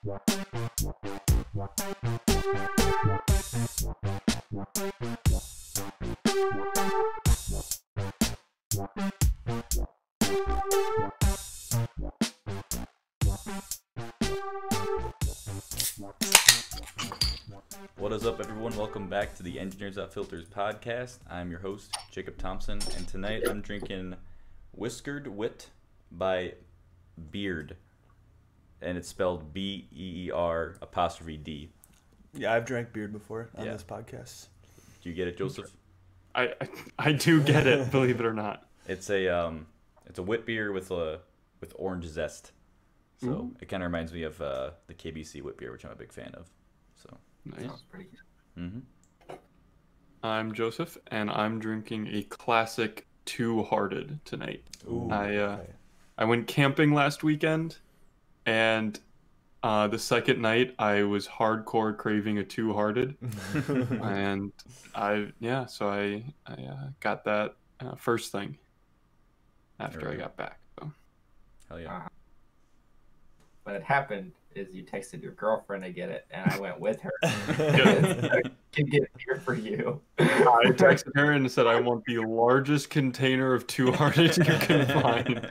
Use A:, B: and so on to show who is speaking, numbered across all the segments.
A: What is up, everyone? Welcome back to the Engineers That Filters podcast. I'm your host, Jacob Thompson, and tonight I'm drinking Whiskered Wit by Beard, and it's spelled B-E-E-R''D.
B: Yeah, I've drank beard before on this podcast.
A: Do you get it, Joseph?
C: I do get it, believe it or not.
A: It's a wit beer with orange zest, so it kind of reminds me of the KBC wit beer, which I'm a big fan of. So
C: Nice.
D: Sounds pretty good.
A: mm-hmm.
C: I'm Joseph, and I'm drinking a classic Two Hearted tonight.
B: Ooh,
C: I went camping last weekend, and the second night I was hardcore craving a Two Hearted, and I got that first thing after I got back. So.
A: Hell yeah.
D: What had happened is you texted your girlfriend to get it, and I went with her. Can get it here for you.
C: I texted her and said I want the largest container of Two Hearted you can find.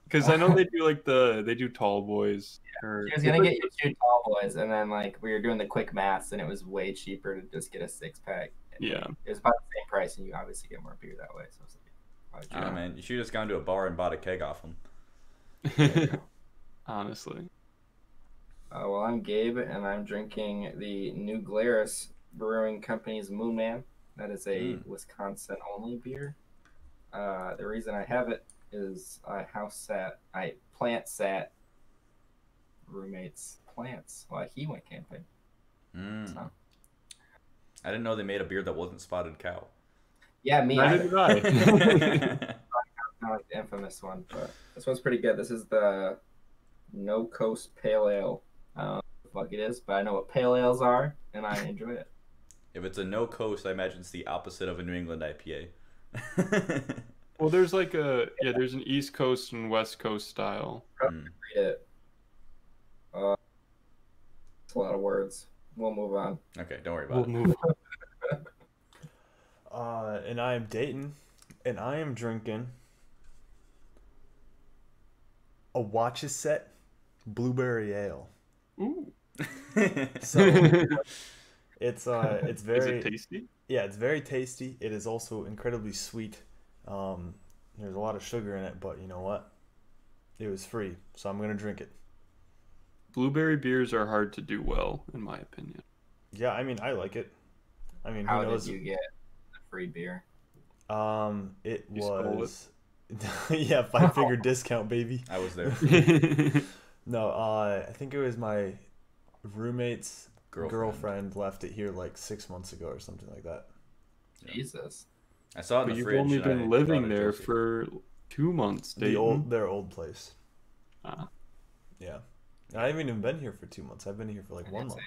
C: Because I know they do tall boys.
D: She was gonna get you 2 tall boys, and then we were doing the quick maths, and it was way cheaper to just get a 6-pack.
C: Yeah.
D: It was about the same price, and you obviously get more beer that way. So it's like,
A: Man, you should have just gone to a bar and bought a keg off them.
C: Honestly.
D: well, I'm Gabe, and I'm drinking the New Glarus Brewing Company's Moon Man. That is a Wisconsin-only beer. The reason I have it is I plant sat roommate's plants while he went camping. So.
A: I didn't know they made a beer that wasn't Spotted Cow.
D: Yeah, me
C: Neither
D: either.
C: did I.
D: I like the infamous one, but this one's pretty good. This is the No Coast Pale Ale. I don't know what the fuck it is, but I know what pale ales are, and I enjoy it.
A: If it's a no coast, I imagine it's the opposite of a New England IPA.
C: Well, there's there's an East Coast and West Coast style.
D: Read it. It's a lot of words. We'll move on.
A: Okay, don't worry about it.
C: Move
B: on. And I am Dayton, and I am drinking a Watchset Blueberry Ale.
C: Ooh.
B: So it's very.
C: Is it tasty?
B: Yeah, it's very tasty. It is also incredibly sweet. There's a lot of sugar in it, but you know what? It was free, so I'm gonna drink it.
C: Blueberry beers are hard to do well, in my opinion.
B: Yeah, I mean, I like it. I mean,
D: How
B: who knows?
D: did you get the free beer?
B: It
C: You stole
B: was yeah, 5-figure discount, baby.
A: I was there.
B: No, I think it was my roommate's girlfriend left it here like 6 months ago or something like that.
D: Jesus.
A: I saw it in
C: But
A: the
C: you've
A: fridge.
C: only
A: and I
C: been
A: brought
C: living
A: it
C: there
A: to
C: for 2 months, Dayton.
B: Their old place.
C: Ah.
B: Yeah. I haven't even been here for 2 months. I've been here for like 1 month.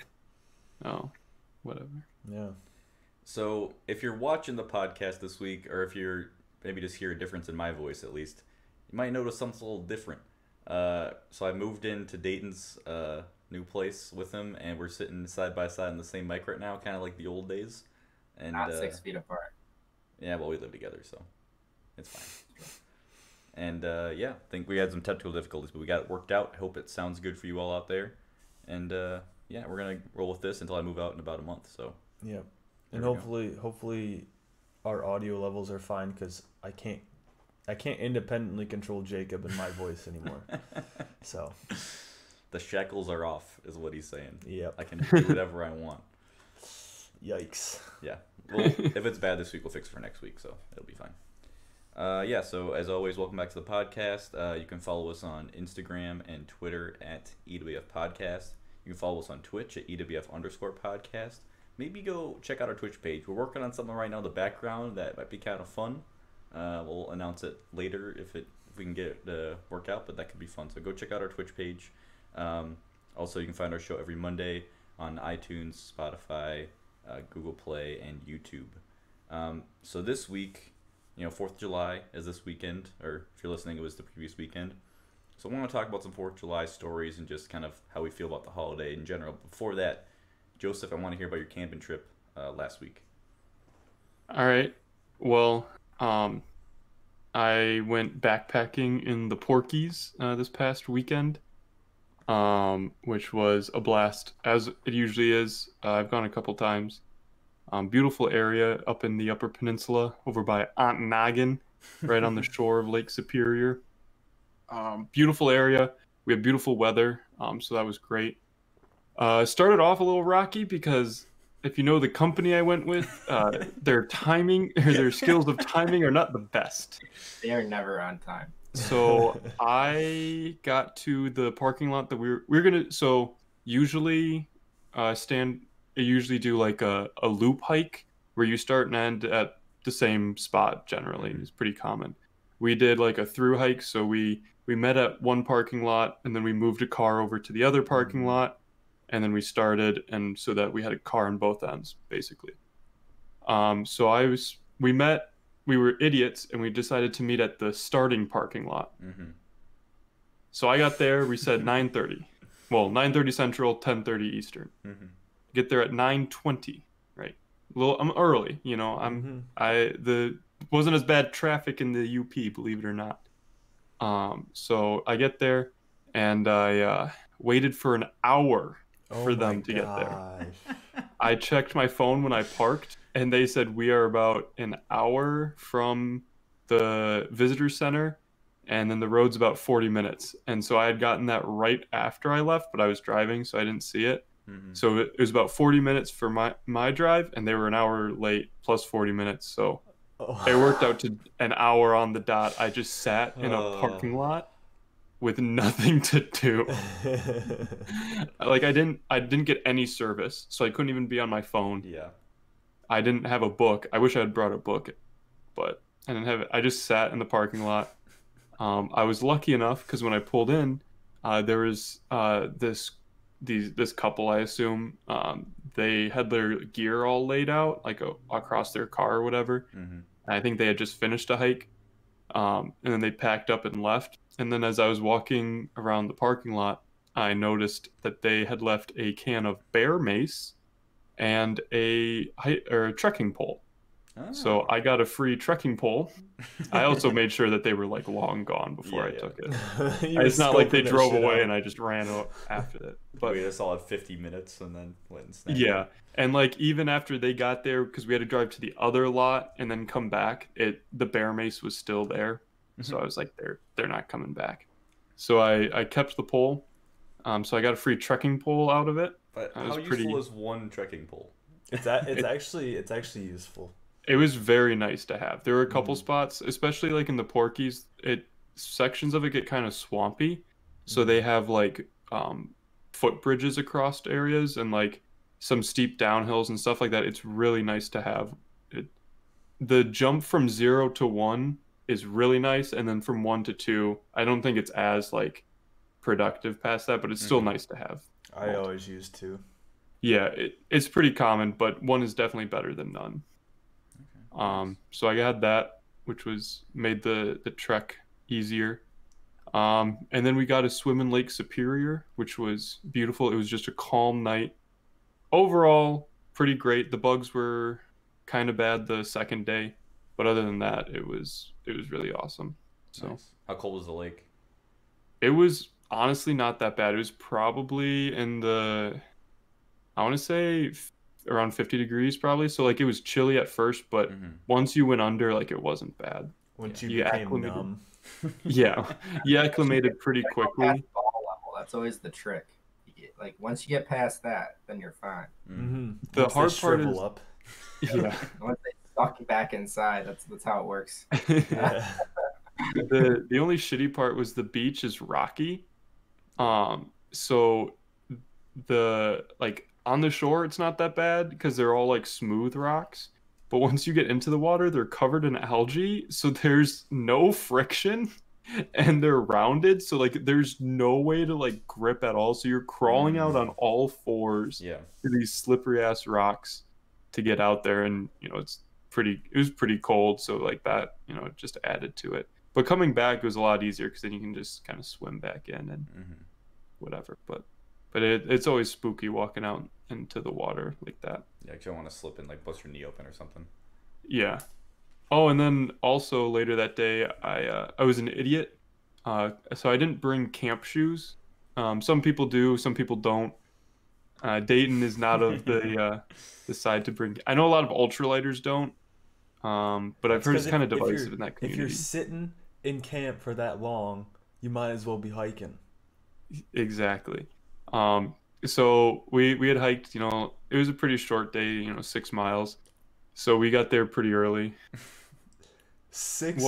C: Oh, whatever.
B: Yeah.
A: So if you're watching the podcast this week, or if you're maybe just hear a difference in my voice at least, you might notice something a little different. So I moved into Dayton's new place with him, and we're sitting side by side on the same mic right now, kind of like the old days. And
D: Not 6 feet apart.
A: Yeah, well, we live together, so it's fine. And I think we had some technical difficulties, but we got it worked out. I hope it sounds good for you all out there. And we're gonna roll with this until I move out in about a month. So
B: yeah, and hopefully our audio levels are fine, because I can't independently control Jacob and my voice anymore. So
A: the shackles are off, is what he's saying.
B: Yep.
A: I can do whatever I want.
B: Yikes.
A: Yeah. Well, if it's bad this week, we'll fix it for next week, so it'll be fine. So as always, welcome back to the podcast. You can follow us on Instagram and Twitter at EWF Podcast. You can follow us on Twitch at EWF_podcast. Maybe go check out our Twitch page. We're working on something right now in the background that might be kind of fun. We'll announce it later if we can get it to work out, but that could be fun. So go check out our Twitch page. Also, you can find our show every Monday on iTunes, Spotify, Google Play, and YouTube. So this week, 4th of July is this weekend, or if you're listening, it was the previous weekend. So I want to talk about some 4th of July stories and just kind of how we feel about the holiday in general. Before that, Joseph, I want to hear about your camping trip last week.
C: All right. Well, I went backpacking in the Porkies this past weekend, which was a blast, as it usually is. I've gone a couple times. Beautiful area up in the Upper Peninsula over by Ontonagon, right on the shore of Lake Superior. Beautiful area. We had beautiful weather, so that was great. Started off a little rocky because if you know the company I went with, their timing or their skills of timing are not the best.
D: They are never on time.
C: So I got to the parking lot that we're gonna. So usually, usually do like a loop hike where you start and end at the same spot. Generally, it's pretty common. We did like a through hike, so we met at one parking lot and then we moved a car over to the other parking lot, and then we started, and so that we had a car on both ends basically. We were idiots and we decided to meet at the starting parking lot. So I got there, we said 9:30. Well, 9:30 Central, 10:30 Eastern. Get there at 9:20, right? I'm early, you know. Wasn't as bad traffic in the UP, believe it or not. So I get there and I waited for an hour for them to get there. I checked my phone when I parked, and they said we are about an hour from the visitor center, and then the road's about 40 minutes. And so I had gotten that right after I left, but I was driving, so I didn't see it. So it was about 40 minutes for my drive, and they were an hour late plus 40 minutes. So it worked out to an hour on the dot. I just sat in a parking lot with nothing to do. Like I didn't get any service, so I couldn't even be on my phone.
A: Yeah.
C: I didn't have a book. I wish I had brought a book, but I didn't have it. I just sat in the parking lot. I was lucky enough because when I pulled in, there was this couple, I assume. They had their gear all laid out, like across their car or whatever. And I think they had just finished a hike. And then they packed up and left. And then as I was walking around the parking lot, I noticed that they had left a can of bear mace and a trekking pole. So I got a free trekking pole. I also made sure that they were like long gone before I took it. It's not like they drove away and I just ran up after it. But
A: we just all had 50 minutes and then went and snagged
C: yeah,
A: it.
C: And like even after they got there, because we had to drive to the other lot and then come back, the bear mace was still there. So I was like, they're not coming back. So I kept the pole. So I got a free trekking pole out of it.
A: But how useful is one trekking pole?
B: It's actually useful.
C: It was very nice to have. There were a couple spots, especially like in the Porkies, sections of it get kind of swampy. So they have like footbridges across areas and like some steep downhills and stuff like that. It's really nice to have. The jump from 0 to 1 is really nice, and then from 1 to 2, I don't think it's as like productive past that, but it's still nice to have.
B: I always use 2.
C: Yeah, it's pretty common, but 1 is definitely better than none. So I had that, which made the trek easier. And then we got to swim in Lake Superior, which was beautiful. It was just a calm night. Overall, pretty great. The bugs were kind of bad the second day, but other than that, it was really awesome. So
A: nice. How cold was the lake?
C: It was honestly not that bad. It was probably in I want to say around 50 degrees probably. So like it was chilly at first, but once you went under, like it wasn't bad.
B: Once you became numb.
C: Yeah, you acclimated pretty quickly.
D: Ball level, that's always the trick. Like once you get past that, then you're fine.
C: The hard part is
B: up.
C: Yeah.
D: Once they suck you back inside, that's how it works.
C: The only shitty part was the beach is rocky. So the like on the shore it's not that bad because they're all like smooth rocks, but once you get into the water they're covered in algae, so there's no friction and they're rounded, so like there's no way to like grip at all, so you're crawling out on all fours through these slippery ass rocks to get out there. And you know it was pretty cold, so like that, you know, it just added to it. But coming back, it was a lot easier because then you can just kind of swim back in and whatever. But it's always spooky walking out into the water like that.
A: Yeah, you don't want to slip and like bust your knee open or something.
C: Yeah. Oh, and then also later that day, I was an idiot. So I didn't bring camp shoes. Some people do, some people don't. Dayton is not of the side to bring. I know a lot of ultralighters don't. But I've heard it's kind of divisive in that community.
B: If you're sitting in camp for that long, you might as well be hiking.
C: Exactly. So we had hiked, it was a pretty short day, 6 miles. So we got there pretty early.
B: 6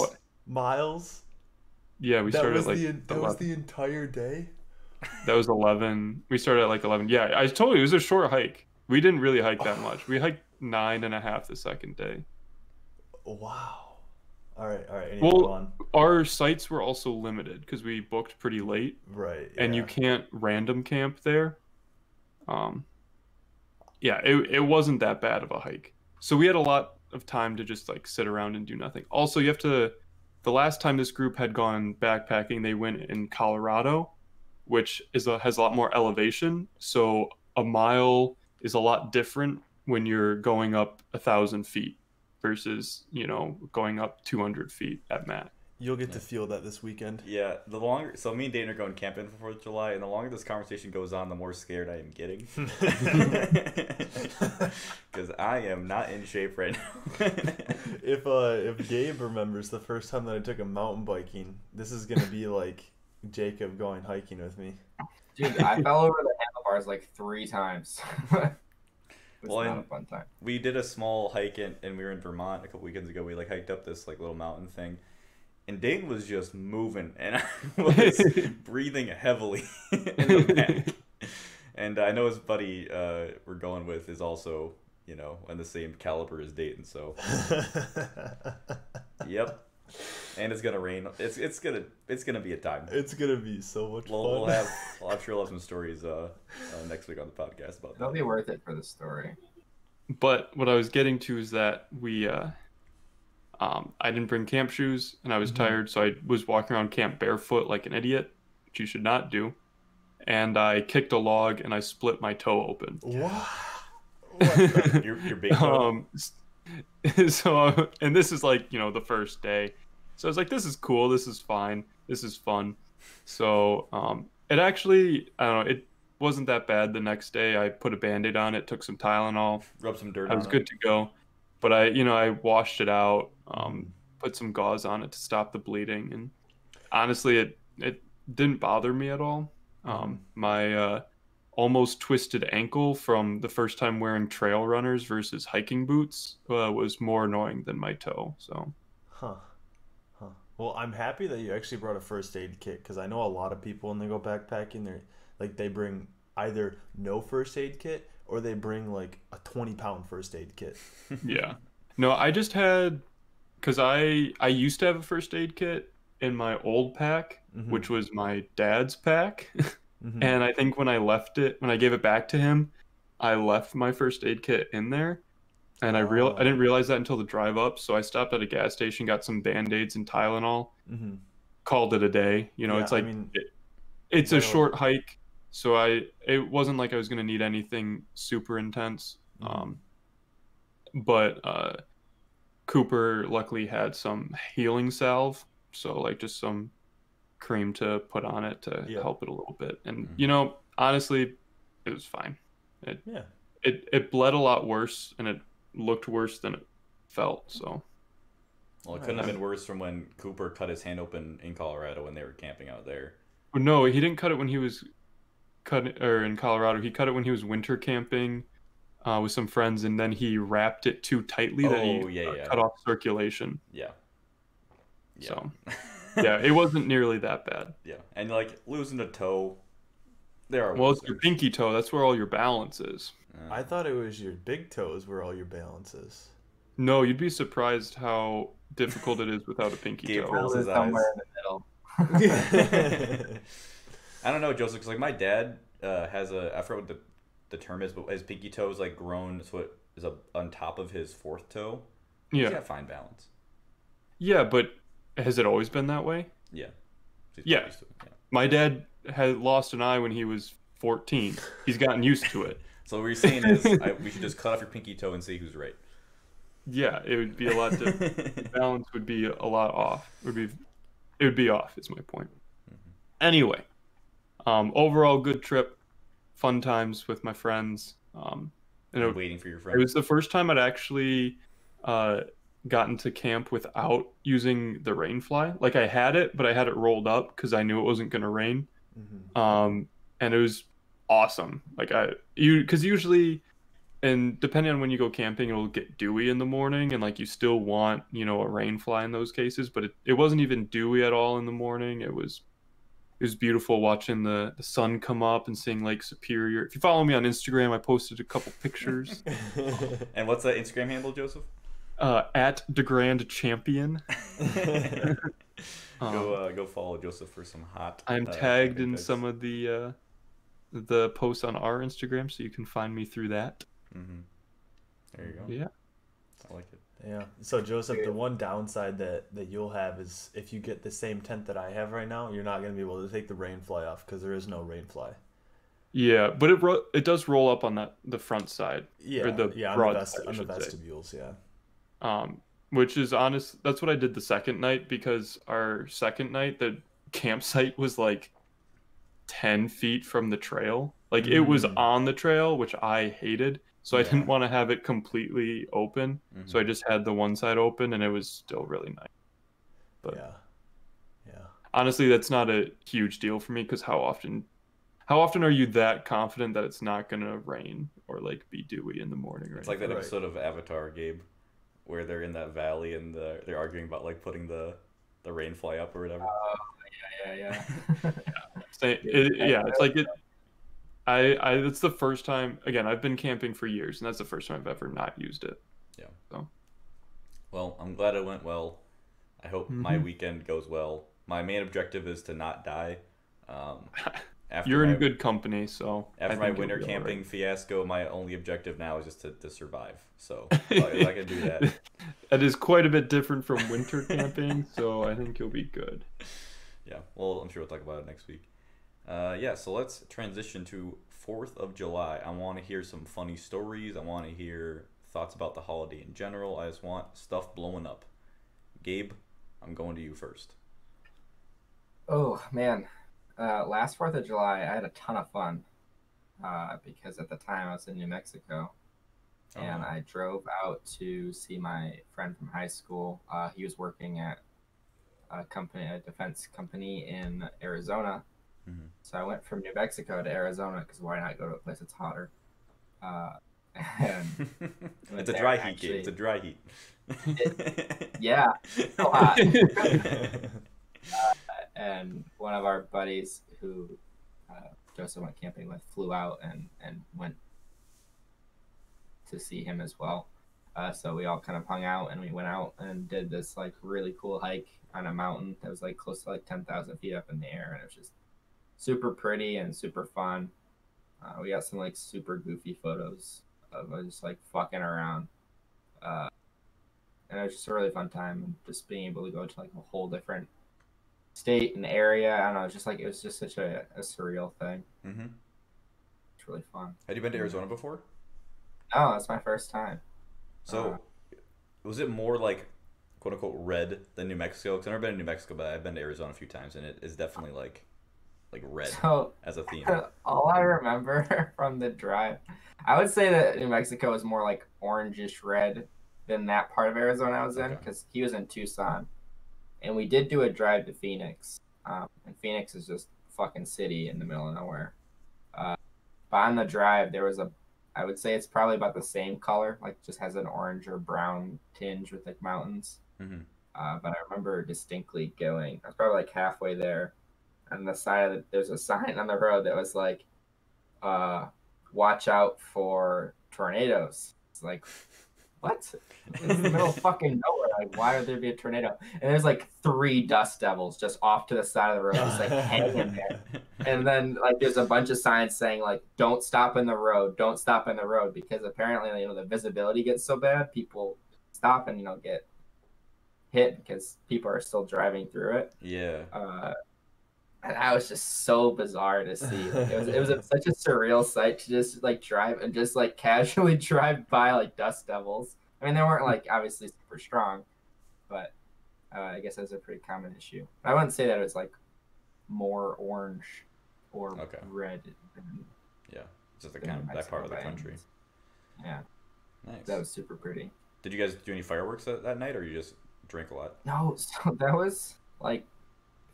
B: miles?
C: Yeah, we started at like
B: that was the entire day?
C: That was 11. We started at like 11. Yeah, I told you it was a short hike. We didn't really hike that much. We hiked 9.5 the second day.
B: Wow. All right.
C: Well, our sites were also limited because we booked pretty late.
B: Right. Yeah.
C: And you can't random camp there. Yeah, it wasn't that bad of a hike. So we had a lot of time to just like sit around and do nothing. Also, the last time this group had gone backpacking, they went in Colorado, which has a lot more elevation. So a mile is a lot different when you're going up 1,000 feet versus, going up 200 feet at max.
B: You'll get to feel that this weekend.
A: Yeah, so me and Dayton are going camping for 4th of July, and the longer this conversation goes on, the more scared I am getting. Because I am not in shape right now.
B: If Gabe remembers the first time that I took him mountain biking, this is going to be like Jacob going hiking with me.
D: Dude, I fell over the handlebars like 3 times. It was not a fun time.
A: We did a small hike and we were in Vermont a couple weekends ago. We like hiked up this like little mountain thing. And Dayton was just moving, and I was breathing heavily in the back. And I know his buddy we're going with is also, in the same caliber as Dayton. So, yep. And it's gonna rain. It's gonna be a time.
B: It's gonna be so much fun.
A: I'm sure we'll have some stories next week on the podcast about that.
D: It'll be worth it for the story.
C: But what I was getting to is that we. I didn't bring camp shoes, and I was tired, so I was walking around camp barefoot like an idiot, which you should not do. And I kicked a log, and I split my toe open.
B: What?
A: Your big toe?
C: So, and this is like, the first day. So I was like, this is cool, this is fine, this is fun. So it actually, I don't know, it wasn't that bad the next day. I put a Band-Aid on it, took some Tylenol.
A: Rubbed some dirt on it.
C: I was good to go. But I washed it out, put some gauze on it to stop the bleeding, and honestly, it didn't bother me at all. My almost twisted ankle from the first time wearing trail runners versus hiking boots was more annoying than my toe. So,
B: Well, I'm happy that you actually brought a first aid kit, because I know a lot of people when they go backpacking, they bring either no first aid kit or they bring like a 20-pound first aid kit.
C: Yeah. No, I just had, because I used to have a first aid kit in my old pack, which was my dad's pack. And I think when I gave it back to him, I left my first aid kit in there. And I didn't realize that until the drive up. So I stopped at a gas station, got some Band-Aids and Tylenol, called it a day. It's like, it's a short hike. So it wasn't like I was going to need anything super intense. But Cooper luckily had some healing salve. So like just some cream to put on it to help it a little bit. And, honestly, it was fine. It bled a lot worse, and it looked worse than it felt. So.
A: Well, it couldn't have been worse from when Cooper cut his hand open in Colorado when they were camping out there.
C: No, he didn't cut it when he was in Colorado. He cut it when he was winter camping with some friends, and then he wrapped it too tightly that he cut off circulation.
A: Yeah.
C: So, yeah, it wasn't nearly that bad.
A: Yeah, and like losing a toe,
C: it's your pinky toe. That's where all your balance is.
B: I thought it was your big toes where all your balance is.
C: No, you'd be surprised how difficult it is without a pinky toe.
D: Rolls his somewhere in the middle.
A: I don't know, Joseph, because like my dad has I forgot what the term is, but his pinky toe is like grown so it is on top of his 4th toe.
C: Yeah.
A: He's got fine balance.
C: Yeah, but Has it always been that way?
A: Yeah. She's
C: Yeah.
A: used to it, yeah.
C: My dad had lost an eye when he was 14. He's gotten used to it.
A: So what you're saying is we should just cut off your pinky toe and see who's right.
C: Yeah, it would be a lot. The balance would be a lot off. It would be off. Is my point. Anyway, overall good trip, fun times with my friends. And
A: Waiting for your
C: it
A: friend.
C: was the first time I'd actually gotten to camp without using the rain fly. Like I had it, but I had it rolled up because I knew it wasn't gonna rain. And it was awesome. Like because usually, and depending on when you go camping, it'll get dewy in the morning, and like you still want, a rain fly in those cases, but it wasn't even dewy at all in the morning. It was beautiful watching the sun come up and seeing Lake Superior. If you follow me on Instagram, I posted a couple pictures.
A: And what's that Instagram handle, Joseph?
C: At DeGrand Champion.
A: Go follow Joseph for some hot.
C: I'm tagged in some of the posts on our Instagram, so you can find me through that.
A: There you go.
C: Yeah,
A: I like it.
B: Yeah. So Joseph, the one downside that you'll have is if you get the same tent that I have right now, you're not going to be able to take the rain fly off because there is no rain fly.
C: Yeah, but it does roll up on the front side.
B: Yeah.
C: Or the broad side,
B: on the
C: I should say.
B: vestibules. Yeah.
C: Which is honest. That's what I did the second night, because our second night the campsite was like 10 feet from the trail. Like it was on the trail, which I hated. So I didn't want to have it completely open. So I just had the one side open, and it was still really nice. But
B: yeah.
C: Honestly, that's not a huge deal for me, because how often are you that confident that it's not gonna rain or like be dewy in the morning?
A: It's like that episode of Avatar, Gabe, where they're in that valley and they're arguing about like putting the rain fly up or whatever.
D: Yeah.
C: It's like it. It's the first time, again, I've been camping for years, and that's the first time I've ever not used it.
A: Yeah.
C: So.
A: Well, I'm glad it went well. I hope my weekend goes well. My main objective is to not die.
C: You're in good company, so
A: after my winter camping fiasco, my only objective now is just to survive. So if I can do that.
C: That is quite a bit different from winter camping, so I think you'll be good.
A: Yeah, well, I'm sure we'll talk about it next week. So let's transition to 4th of July. I want to hear some funny stories. I want to hear thoughts about the holiday in general. I just want stuff blowing up. Gabe, I'm going to you first.
D: Oh, man. Last 4th of July, I had a ton of fun because at the time I was in New Mexico, and I drove out to see my friend from high school. He was working at a defense company in Arizona. So I went from New Mexico to Arizona because why not go to a place that's hotter? And
A: it's a dry heat, Gabe. It's a dry heat.
D: Yeah, so hot. And one of our buddies who Joseph went camping with flew out and went to see him as well. So we all kind of hung out, and we went out and did this like really cool hike on a mountain that was like close to like 10,000 feet up in the air, and it was just super pretty and super fun. We got some like super goofy photos of us just like fucking around. And it was just a really fun time, and just being able to go to like a whole different state and area. I don't know, it was just such a surreal thing. It's really fun.
A: Had you been to Arizona before?
D: No, it's my first time.
A: So was it more like quote unquote red than New Mexico? Because I've never been to New Mexico, but I've been to Arizona a few times, and it is definitely like red as a theme.
D: All I remember from the drive, I would say that New Mexico is more like orangish red than that part of Arizona I was in, because he was in Tucson, and we did do a drive to Phoenix, and Phoenix is just a fucking city in the middle of nowhere. But on the drive, there was I would say it's probably about the same color, like just has an orange or brown tinge with like mountains. But I remember distinctly going, I was probably like halfway there, on the side of there's a sign on the road that was like, watch out for tornadoes. It's like, what? It's in the middle of fucking nowhere. Like, why would there be a tornado? And there's like 3 dust devils just off to the side of the road, just like hanging there. And then like there's a bunch of signs saying like, don't stop in the road, don't stop in the road, because apparently the visibility gets so bad, people stop and get hit because people are still driving through it.
A: Yeah.
D: And that was just so bizarre to see. Like, it was such a surreal sight to just like drive and just like casually drive by like dust devils. I mean, they weren't like obviously super strong, but I guess that's a pretty common issue. I wouldn't say that it was like more orange or red than
A: yeah, just kind of that part of the country.
D: Yeah,
A: nice.
D: That was super pretty.
A: Did you guys do any fireworks that night, or you just drink a lot?
D: No, so that was like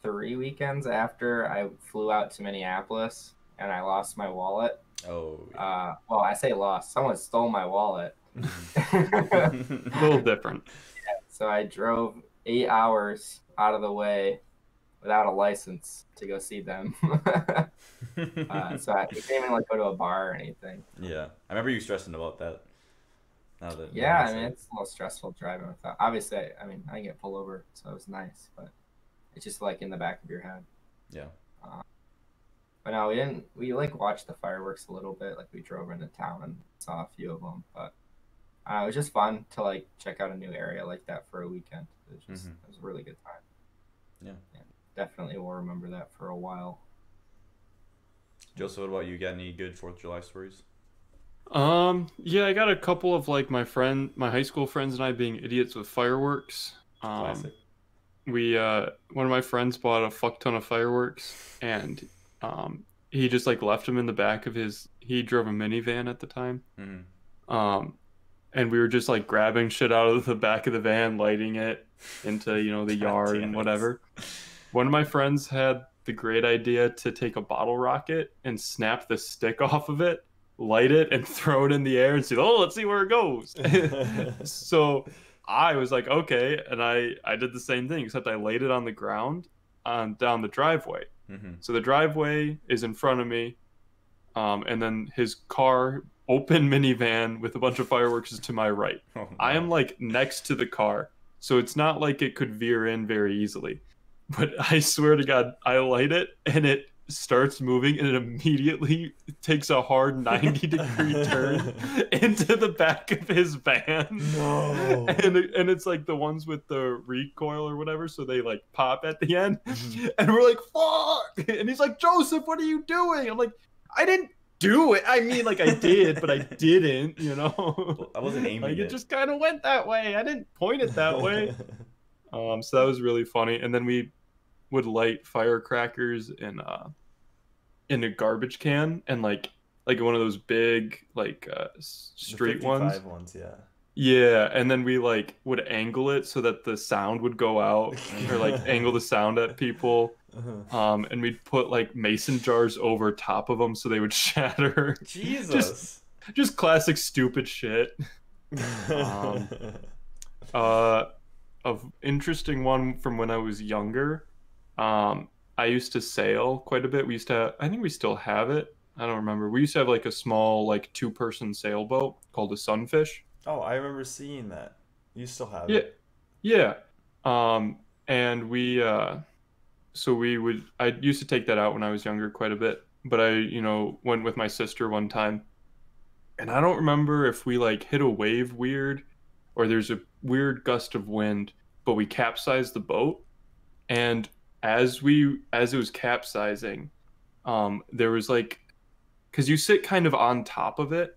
D: 3 weekends after I flew out to Minneapolis and I lost my wallet.
A: Oh. Yeah.
D: Well, I say lost. Someone stole my wallet.
C: A little different.
D: Yeah, so I drove 8 hours out of the way without a license to go see them. So I didn't even like go to a bar or anything.
A: Yeah, I remember you stressing about that.
D: Yeah, I mean it's a little stressful driving without. Obviously, I mean I didn't get pulled over, so it was nice, but it's just like in the back of your head.
A: Yeah.
D: But no, we didn't. We like watched the fireworks a little bit. Like we drove into town and saw a few of them, but it was just fun to like check out a new area like that for a weekend. It was just it was a really good time.
A: Yeah.
D: Definitely will remember that for a while.
A: Joseph, what about you? Got any good 4th of July stories?
C: Yeah, I got a couple of like my high school friends and I being idiots with fireworks.
A: Classic.
C: We one of my friends bought a fuck ton of fireworks, and he just like left them in the back of he drove a minivan at the time. And we were just like grabbing shit out of the back of the van, lighting it into, the yard and whatever. One of my friends had the great idea to take a bottle rocket and snap the stick off of it, light it, and throw it in the air and say, "Oh, let's see where it goes." So I was like, okay, and I did the same thing, except I laid it on the ground down the driveway. So the driveway is in front of me, and then his car, open minivan with a bunch of fireworks, is to my right. Oh, no. I am like next to the car, so it's not like it could veer in very easily. But I swear to God, I light it and it starts moving and it immediately takes a hard 90-degree turn into the back of his van.
B: No.
C: And it's like the ones with the recoil or whatever, so they like pop at the end. And we're like, fuck! And he's like, Joseph, what are you doing? I'm like, I didn't do it. I mean, like I did, but I didn't,
A: I wasn't aiming
C: like,
A: it.
C: It just kind of went that way. I didn't point it that way. So that was really funny. And then we would light firecrackers in a garbage can, and like one of those big like street ones. Yeah, and then we like would angle it so that the sound would go out, or like angle the sound at people. And we'd put like mason jars over top of them so they would shatter.
A: Jesus.
C: Just classic stupid shit. Of interesting one from when I was younger. I used to sail quite a bit. We used to I think we still have it. I don't remember. We used to have like a small like 2-person sailboat called a Sunfish.
B: Oh, I remember seeing that. You still have
C: it. Yeah. And we I used to take that out when I was younger quite a bit. But I, went with my sister one time. And I don't remember if we like hit a wave weird or there's a weird gust of wind, but we capsized the boat. And as it was capsizing, there was like, because you sit kind of on top of it,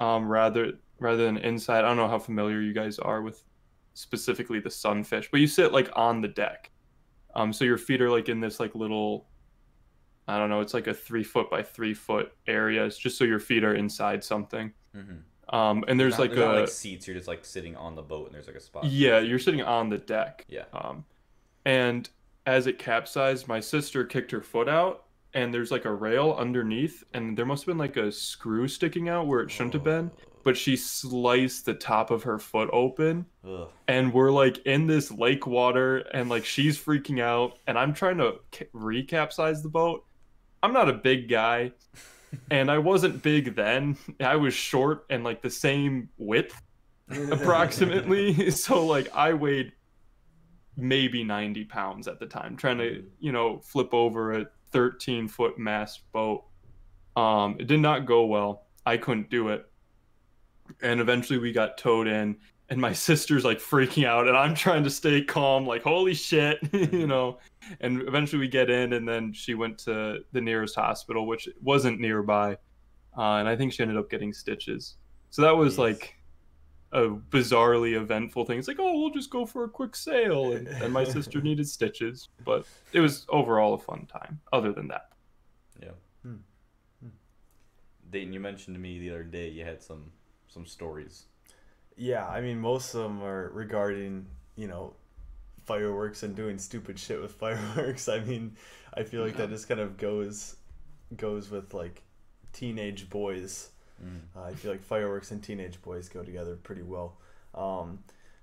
C: rather than inside. I don't know how familiar you guys are with specifically the Sunfish, but you sit like on the deck. So your feet are like in this like little, I don't know, it's like a 3-foot by 3-foot area. It's just so your feet are inside something. And there's not
A: like seats. You're just like sitting on the boat and there's like a spot.
C: Yeah, you're sitting on the deck.
A: Yeah.
C: And as it capsized, my sister kicked her foot out, and there's like a rail underneath, and there must have been like a screw sticking out where it shouldn't have been, but she sliced the top of her foot open.
A: Ugh.
C: And we're like in this lake water, and like she's freaking out, and I'm trying to recapsize the boat. I'm not a big guy, and I wasn't big then. I was short and like the same width approximately. So like I weighed maybe 90 pounds at the time, trying to, flip over a 13-foot mast boat. It did not go well. I couldn't do it. And eventually we got towed in, and my sister's like freaking out, and I'm trying to stay calm, like holy shit, you know. And eventually we get in, and then she went to the nearest hospital, which wasn't nearby, and I think she ended up getting stitches. So that was
A: Jeez.
C: like a bizarrely eventful thing. It's like, oh, we'll just go for a quick sale, and my sister needed stitches, but it was overall a fun time. Other than that,
A: Yeah. Dayton, you mentioned to me the other day you had some stories.
B: Yeah, I mean, most of them are regarding, you know, fireworks and doing stupid shit with fireworks. I mean, I feel like that just kind of goes with like teenage boys. I feel like fireworks and teenage boys go together pretty well.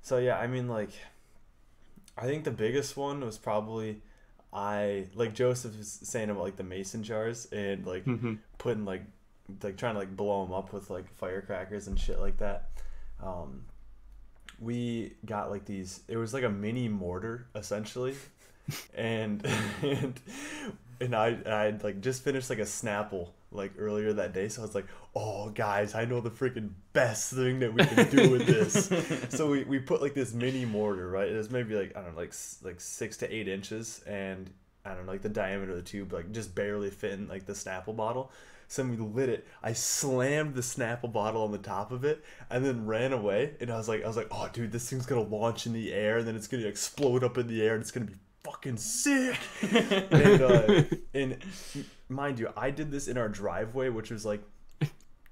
B: So yeah, I mean, like, I think the biggest one was probably like Joseph was saying about like the mason jars and like putting like trying to like blow them up with like firecrackers and shit like that. We got like these, it was like a mini mortar essentially, and I'd like just finished like a Snapple like earlier that day, so I was like, oh guys, I know the freaking best thing that we can do with this. So we put like this mini mortar, right? It was maybe like, I don't know, like 6 to 8 inches, and I don't know, like the diameter of the tube like just barely fit in like the Snapple bottle. So we lit it. I slammed the Snapple bottle on the top of it, and then ran away. And I was like, oh, dude, this thing's gonna launch in the air, and then it's gonna explode up in the air, and it's gonna be fucking sick. And mind you, I did this in our driveway, which was like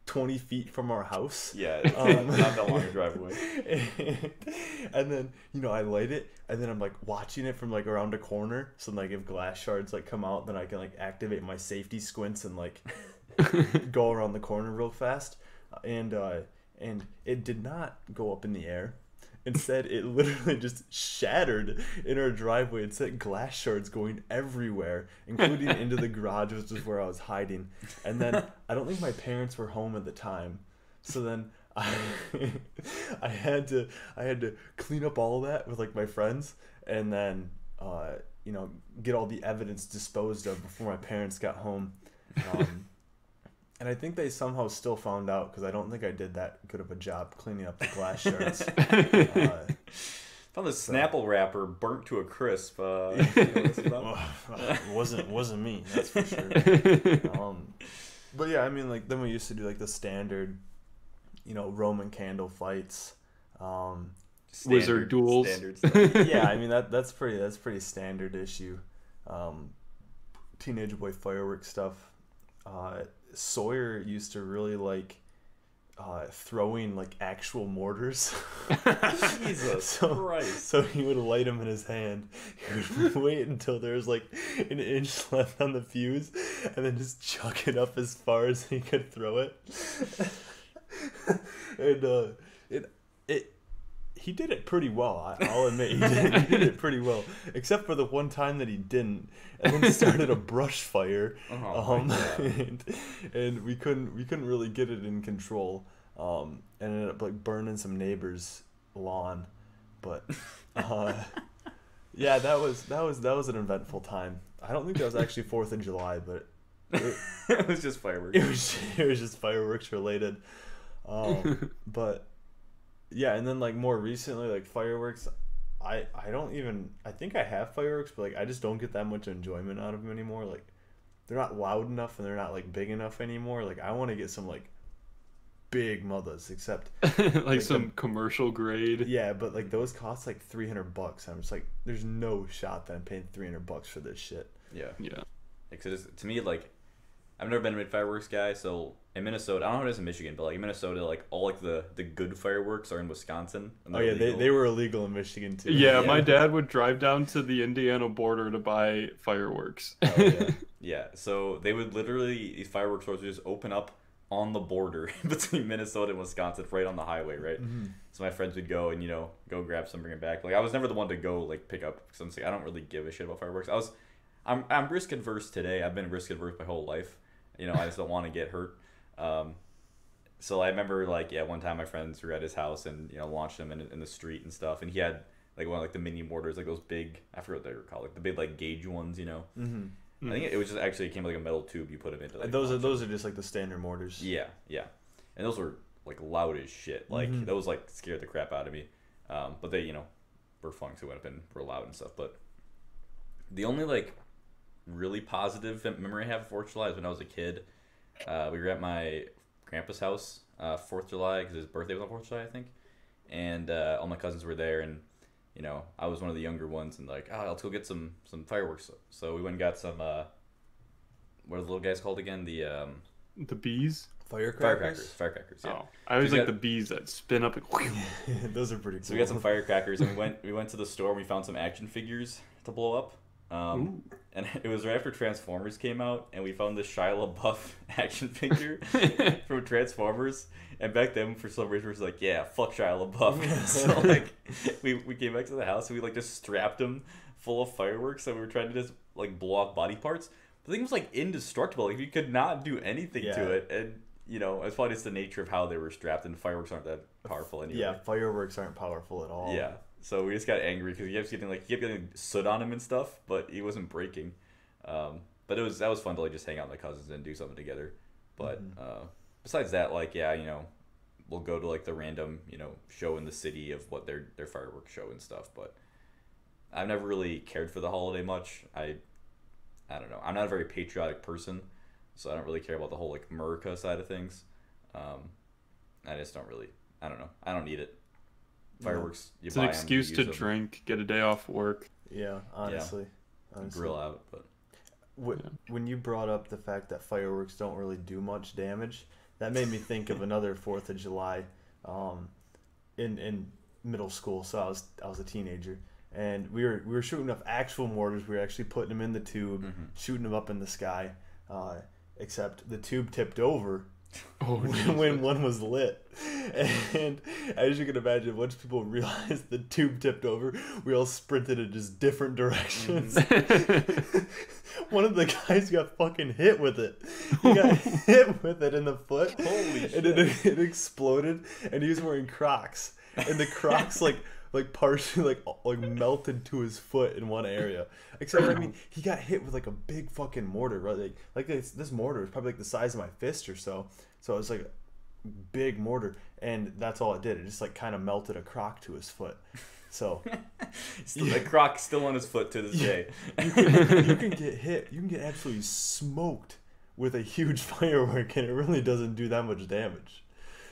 B: 20 feet from our house.
A: Yeah, not that long a driveway.
B: And then, you know, I light it, and then I'm like watching it from like around a corner. So like if glass shards like come out, then I can like activate my safety squints and like go around the corner real fast. And it did not go up in the air. Instead, it literally just shattered in our driveway and sent glass shards going everywhere, including into the garage, which is where I was hiding. And then I don't think my parents were home at the time, so then I had to clean up all of that with like my friends, and then you know, get all the evidence disposed of before my parents got home. And I think they somehow still found out, because I don't think I did that good of a job cleaning up the glass shards.
A: Found the Snapple wrapper burnt to a crisp. You know what this is about?
B: wasn't me, that's for sure. But yeah, I mean, like, then we used to do like the standard, you know, Roman candle fights,
C: wizard duels.
A: Standard stuff.
B: Yeah, I mean that's pretty standard issue. Teenage boy fireworks stuff. Sawyer used to really like throwing like actual mortars.
A: Jesus Christ.
B: So he would light them in his hand. He would wait until there was like an inch left on the fuse, and then just chuck it up as far as he could throw it. And he did it pretty well. I'll admit he did it pretty well, except for the one time that he didn't, and then started a brush fire. And we couldn't really get it in control. And ended up like burning some neighbors' lawn, but yeah, that was an eventful time. I don't think that was actually 4th of July, but
A: it was just fireworks.
B: It was just fireworks related. But yeah, and then like more recently, like fireworks, I think I have fireworks, but like I just don't get that much enjoyment out of them anymore. Like they're not loud enough, and they're not like big enough anymore. Like I want to get some like big mothers, except
C: like some commercial grade.
B: Yeah, but like those cost like $300. I'm just like, there's no shot that I'm paying $300 for this shit.
A: Yeah.
B: Because
A: to me, like, I've never been a big fireworks guy, so in Minnesota, I don't know how it is in Michigan, but like in Minnesota, like all like the good fireworks are in Wisconsin. And
B: oh yeah, they were illegal in Michigan too.
C: Yeah, my dad would drive down to the Indiana border to buy fireworks.
B: Oh yeah.
A: Yeah, so they would literally, these fireworks stores would just open up on the border between Minnesota and Wisconsin, right on the highway, right?
B: Mm-hmm.
A: So my friends would go and, you know, go grab some, bring it back. Like I was never the one to go like pick up, because I'm like, I don't really give a shit about fireworks. I'm risk adverse today. I've been risk adverse my whole life. You know, I just don't want to get hurt. So I remember, like, yeah, one time my friends were at his house and, you know, launched them in the street and stuff. And he had, like, one of, like, the mini mortars, like those big, I forget what they were called, like the big, like, gauge ones, you know?
B: Mm-hmm.
A: I think it was just actually, it came like a metal tube you put them into. Like,
B: those are just, like, the standard mortars.
A: Yeah. And those were like loud as shit. Like those like scared the crap out of me. But they were fun, so we went up and were loud and stuff. But the only like really positive memory I have of 4th of July is when I was a kid. We were at my grandpa's house 4th of July because his birthday was on 4th of July, I think. And all my cousins were there, and I was one of the younger ones, and like, let's go get some fireworks. So we went and got some. What are the little guys called again?
C: The bees.
B: Firecrackers.
A: Firecrackers. Yeah.
C: Oh, I always like the bees that spin up.
B: Those are pretty cool.
A: So we got some firecrackers, and we went to the store and we found some action figures to blow up. And it was right after Transformers came out, and we found this Shia LaBeouf action figure from Transformers. And back then, for some reason, we was like, yeah, fuck Shia LaBeouf. So like, we came back to the house and we like just strapped him full of fireworks, and we were trying to just like blow off body parts. The thing was like indestructible. Like you could not do anything to it, and it's probably just the nature of how they were strapped. And fireworks aren't that powerful anyway.
B: Yeah, fireworks aren't powerful at all.
A: Yeah. So we just got angry because he kept getting soot on him and stuff, but he wasn't breaking. But that was fun to like just hang out with my cousins and do something together. But besides that, like we'll go to like the random show in the city of what their fireworks show and stuff. But I've never really cared for the holiday much. I don't know. I'm not a very patriotic person, so I don't really care about the whole like America side of things. I just don't really. I don't know. I don't need it. Fireworks.
C: It's an excuse to drink, get a day off work.
B: Yeah, honestly.
A: Grill out. But
B: when you brought up the fact that fireworks don't really do much damage, that made me think of another 4th of July, in middle school. So I was a teenager, and we were shooting up actual mortars. We were actually putting them in the tube, shooting them up in the sky. Except the tube tipped over. When one was lit, and as you can imagine, once people realized the tube tipped over, we all sprinted in just different directions. One of the guys got fucking hit with it. He got hit with it in the foot.
A: Holy shit.
B: And it exploded, and he was wearing Crocs, and the Crocs like partially like melted to his foot in one area. Except I mean, he got hit with like a big fucking mortar, right? Like this mortar is probably like the size of my fist or so. So it was like a big mortar, and that's all it did. It just like kind of melted a Croc to his foot. So
A: the Croc's still on his foot to this day.
B: You can get hit. You can get absolutely smoked with a huge firework, and it really doesn't do that much damage.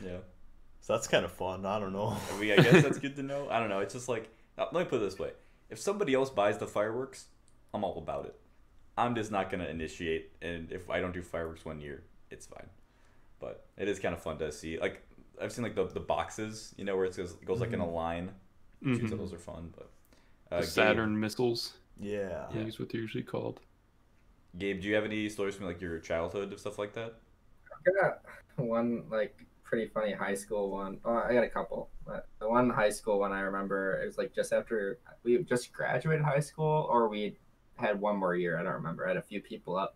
A: Yeah.
B: So that's kind of fun. I don't know.
A: I guess that's good to know. I don't know. It's just like, let me put it this way. If somebody else buys the fireworks, I'm all about it. I'm just not going to initiate, and if I don't do fireworks one year, it's fine. But it is kind of fun to see. Like, I've seen like the boxes, where it goes like in a line. Those are fun. But
C: the Saturn missiles.
B: Yeah.
C: I think is what they're usually called.
A: Gabe, do you have any stories from like your childhood of stuff like that?
D: I got one like pretty funny high school one. Oh, I got a couple, but the one high school one I remember, it was like just after we just graduated high school, or we had one more year. I don't remember. I had a few people up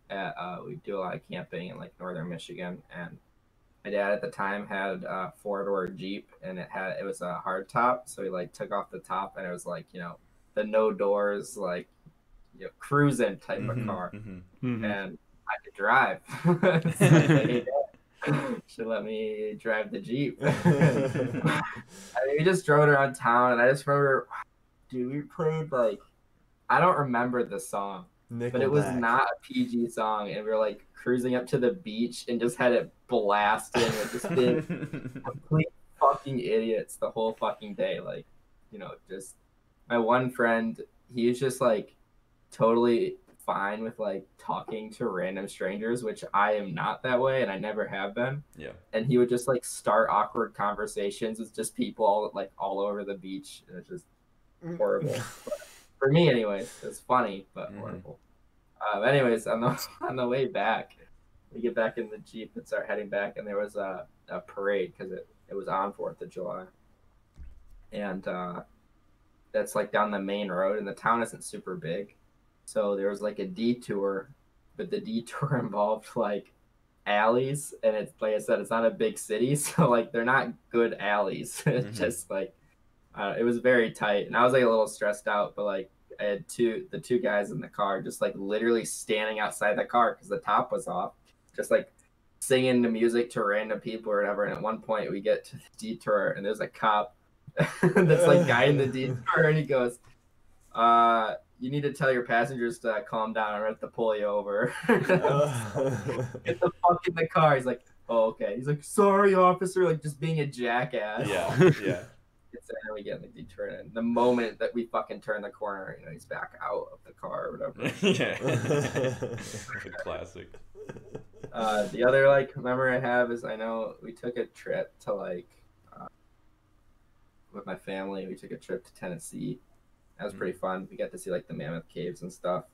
D: at we do a lot of camping in like northern Michigan, and my dad at the time had a 4-door Jeep, and it was a hard top, so he like took off the top, and it was like the no doors, like cruising type of car, and I could drive. So I was like, hey, Dad, should let me drive the Jeep. I mean, we just drove it around town, and I just remember, dude, we played like, I don't remember the song, but it was not a PG song, and we were like cruising up to the beach and just had it blasting and just being complete fucking idiots the whole fucking day. Like, just my one friend, he was just like totally fine with like talking to random strangers, which I am not that way, and I never have been.
A: Yeah.
D: And he would just like start awkward conversations with just people all over the beach, and it's just horrible. For me, anyways, it's funny but horrible. Anyways, on the way back, we get back in the Jeep and start heading back, and there was a parade because it was on 4th of July, and that's like down the main road, and the town isn't super big. So there was like a detour, but the detour involved like alleys, and it's like I said, it's not a big city, so like they're not good alleys. It's just like it was very tight, and I was like a little stressed out, but like I had the two guys in the car just like literally standing outside the car because the top was off, just like singing the music to random people or whatever. And at one point we get to the detour and there's a cop that's like guiding the detour, and he goes, you need to tell your passengers to calm down. I'm going to have to pull you over. Get the fuck in the car. He's like, oh, okay. He's like, sorry, officer, like just being a jackass.
A: Yeah.
D: And then we get in the detour, and the moment that we fucking turn the corner, he's back out of the car or whatever.
A: Yeah. A classic.
D: The other like memory I have is I know we took a trip to with my family. We took a trip to Tennessee. That was pretty fun. We got to see like the Mammoth Caves and stuff.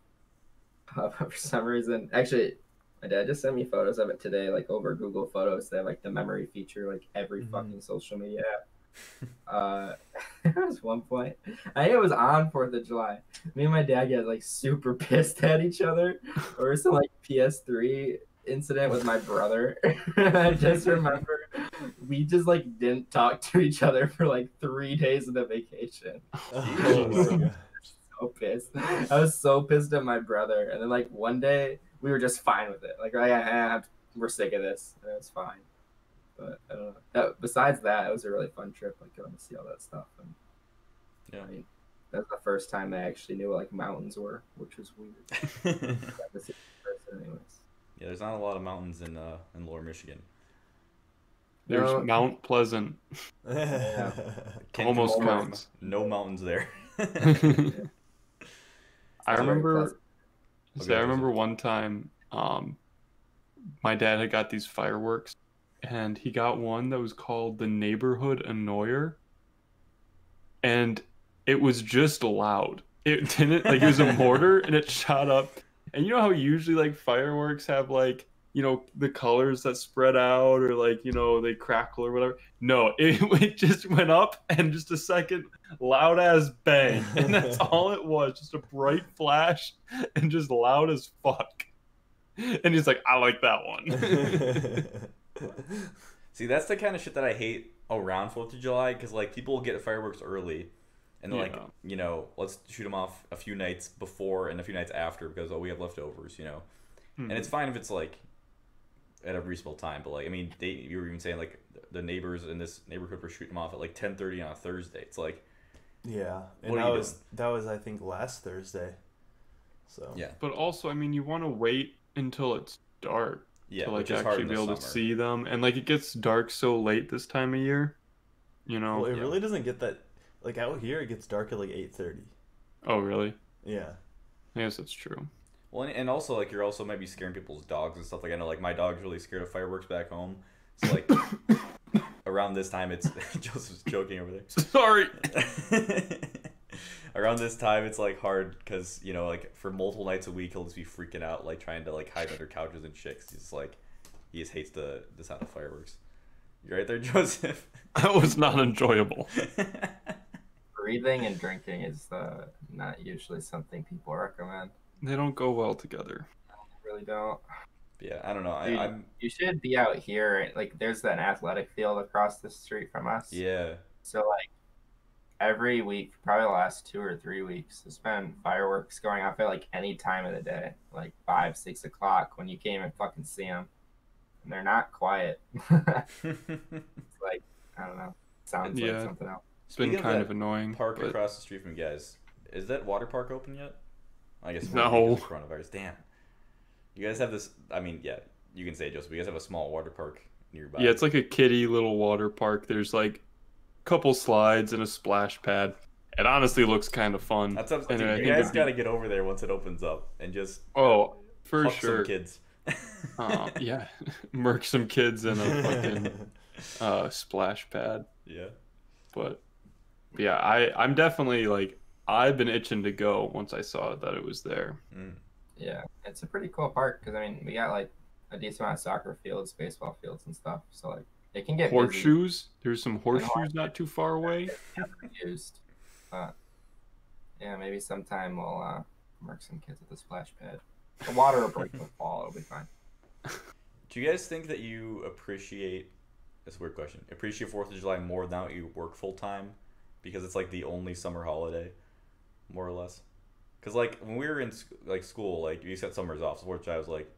D: For some reason, actually, my dad just sent me photos of it today, like over Google Photos. They have like the memory feature, like every fucking social media app. There was one point, I think it was on 4th of July. Me and my dad got like super pissed at each other over some like PS3 incident with my brother. I just remember we just like didn't talk to each other for like 3 days of the vacation. So pissed. I was so pissed at my brother, and then like one day we were just fine with it. Like, we're sick of this, and it's fine. But I don't know. Besides that, it was a really fun trip. Like going to see all that stuff. And,
A: yeah,
D: I mean, that was the first time I actually knew what like mountains were, which was weird. Got to see it in person anyways.
A: Yeah, there's not a lot of mountains in Lower Michigan.
C: There's Mount Pleasant.
D: Yeah.
C: Almost counts.
A: No mountains there.
C: I remember
A: Okay,
C: one time my dad had got these fireworks, and he got one that was called the Neighborhood Annoyer, and it was just loud. It didn't, like, it was a mortar and it shot up. And you know how usually like fireworks have like, the colors that spread out, or like, they crackle or whatever. No, it just went up, and just a second loud ass bang, and that's all it was, just a bright flash and just loud as fuck. And he's like, I like that one.
A: See, that's the kind of shit that I hate around 4th of July, because like people will get fireworks early, and they're like, let's shoot them off a few nights before and a few nights after, because we have leftovers, and it's fine if it's like at a reasonable time, but like, I mean, you were even saying like the neighbors in this neighborhood were shooting them off at like 10:30 on a Thursday. It's like,
B: yeah, and
A: what are you doing?
B: That was I think last Thursday. So
A: yeah,
C: but also, I mean, you want to wait until it's dark to like actually be able to see them, and like it gets dark so late this time of year,
B: Well, it really doesn't get that. Like out here, it gets dark at like 8:30.
C: Oh, really?
B: Yeah.
C: I guess that's true.
A: Well, and also like you're also maybe scaring people's dogs and stuff. Like I know like my dog's really scared of fireworks back home. So like around this time, it's Joseph's joking over there.
C: Sorry.
A: Around this time, it's like hard because like for multiple nights a week, he'll just be freaking out, like trying to like hide under couches and shit. 'Cause he just hates the sound of fireworks. You right there, Joseph?
C: That was not enjoyable.
D: Breathing and drinking is not usually something people recommend.
C: They don't go well together.
D: They really don't.
A: Yeah, I don't know.
D: Dude, you should be out here. Like, there's an athletic field across the street from us.
A: Yeah.
D: So, like, every week, probably the last 2 or 3 weeks, there's been fireworks going off at, like, any time of the day. Like, 5, 6 o'clock when you can't even fucking see them. And they're not quiet. It's like, I don't know. Sounds like something else.
C: It's been kind of annoying.
A: Park across the street from you guys. Is that water park open yet? I guess
C: no.
A: Coronavirus. Damn. You guys have this. I mean, yeah, you can say it, Joseph. You guys have a small water park nearby.
C: Yeah, it's like a kiddie little water park. There's like a couple slides and a splash pad. It honestly looks kind of fun.
A: That's up. You guys got to get over there once it opens up and just
C: for sure,
A: some kids.
C: Yeah, murk some kids in a fucking splash pad.
A: Yeah.
C: But yeah, I'm definitely like, I've been itching to go once I saw that it was there.
D: Yeah, it's a pretty cool park because I mean we got like a decent amount of soccer fields, baseball fields, and stuff. So like it can get
C: horseshoes.
D: Busy.
C: There's some horseshoes not too far away.
D: Used. Yeah, maybe sometime we'll mark some kids at the splash pad. The water will break the fall. It'll be fine.
A: Do you guys think that you appreciate? That's a weird question. Appreciate 4th of July more now that you work full time, because it's like the only summer holiday, more or less. Because like when we were in like school, like you set summers off, so 4th of July was like,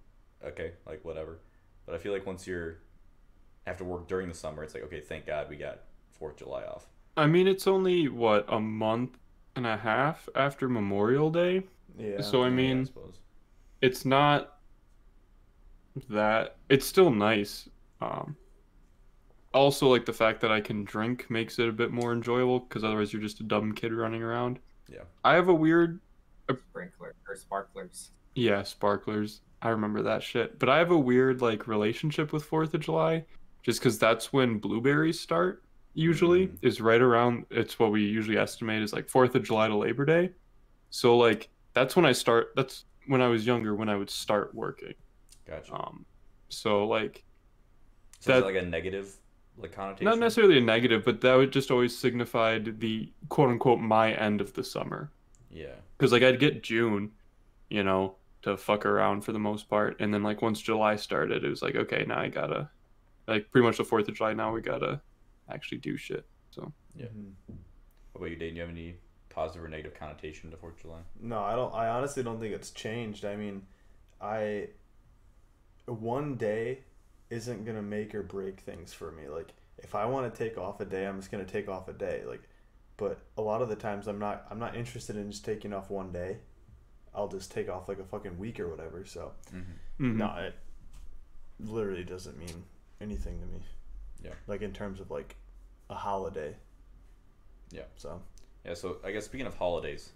A: okay, like whatever. But I feel like once you're have to work during the summer, it's like, okay, thank God we got 4th of July off.
C: I mean, it's only what, a month and a half after Memorial Day.
B: Yeah.
C: So I
A: Yeah, I
C: mean,
A: suppose.
C: it's not that. It's still nice. Also, like the fact that I can drink makes it a bit more enjoyable because otherwise you're just a dumb kid running around.
A: Yeah.
C: I have a weird,
D: Sprinkler or sparklers.
C: yeah, sparklers. I remember that shit. But I have a weird like relationship with 4th of July, just because that's when blueberries start. Usually is right around. It's what we usually estimate is like 4th of July to Labor Day. So like that's when I start. That's when I was younger when I would start working.
A: Gotcha.
C: So like
A: So is
C: that
A: it like a negative like connotation?
C: not necessarily a negative, but that would just always signified the quote unquote my end of the summer.
A: Yeah.
C: Because like I'd get June, you know, to fuck around for the most part, and then like once July started, it was like okay, now I gotta like pretty much the 4th of July. Now we gotta actually do shit. So
A: Yeah. What about you, Dane? Do you have any positive or negative connotation to 4th of July?
B: No, I don't. I honestly don't think it's changed. I mean, one day isn't gonna make or break things for me. Like, if I want to take off a day, I'm just gonna take off a day. Like, but a lot of the times I'm not interested in just taking off one day. I'll just take off like a fucking week or whatever. So, no, it literally doesn't mean anything to me.
A: Yeah.
B: Like in terms of like a holiday.
A: Yeah.
B: So.
A: Yeah. So I guess speaking of holidays,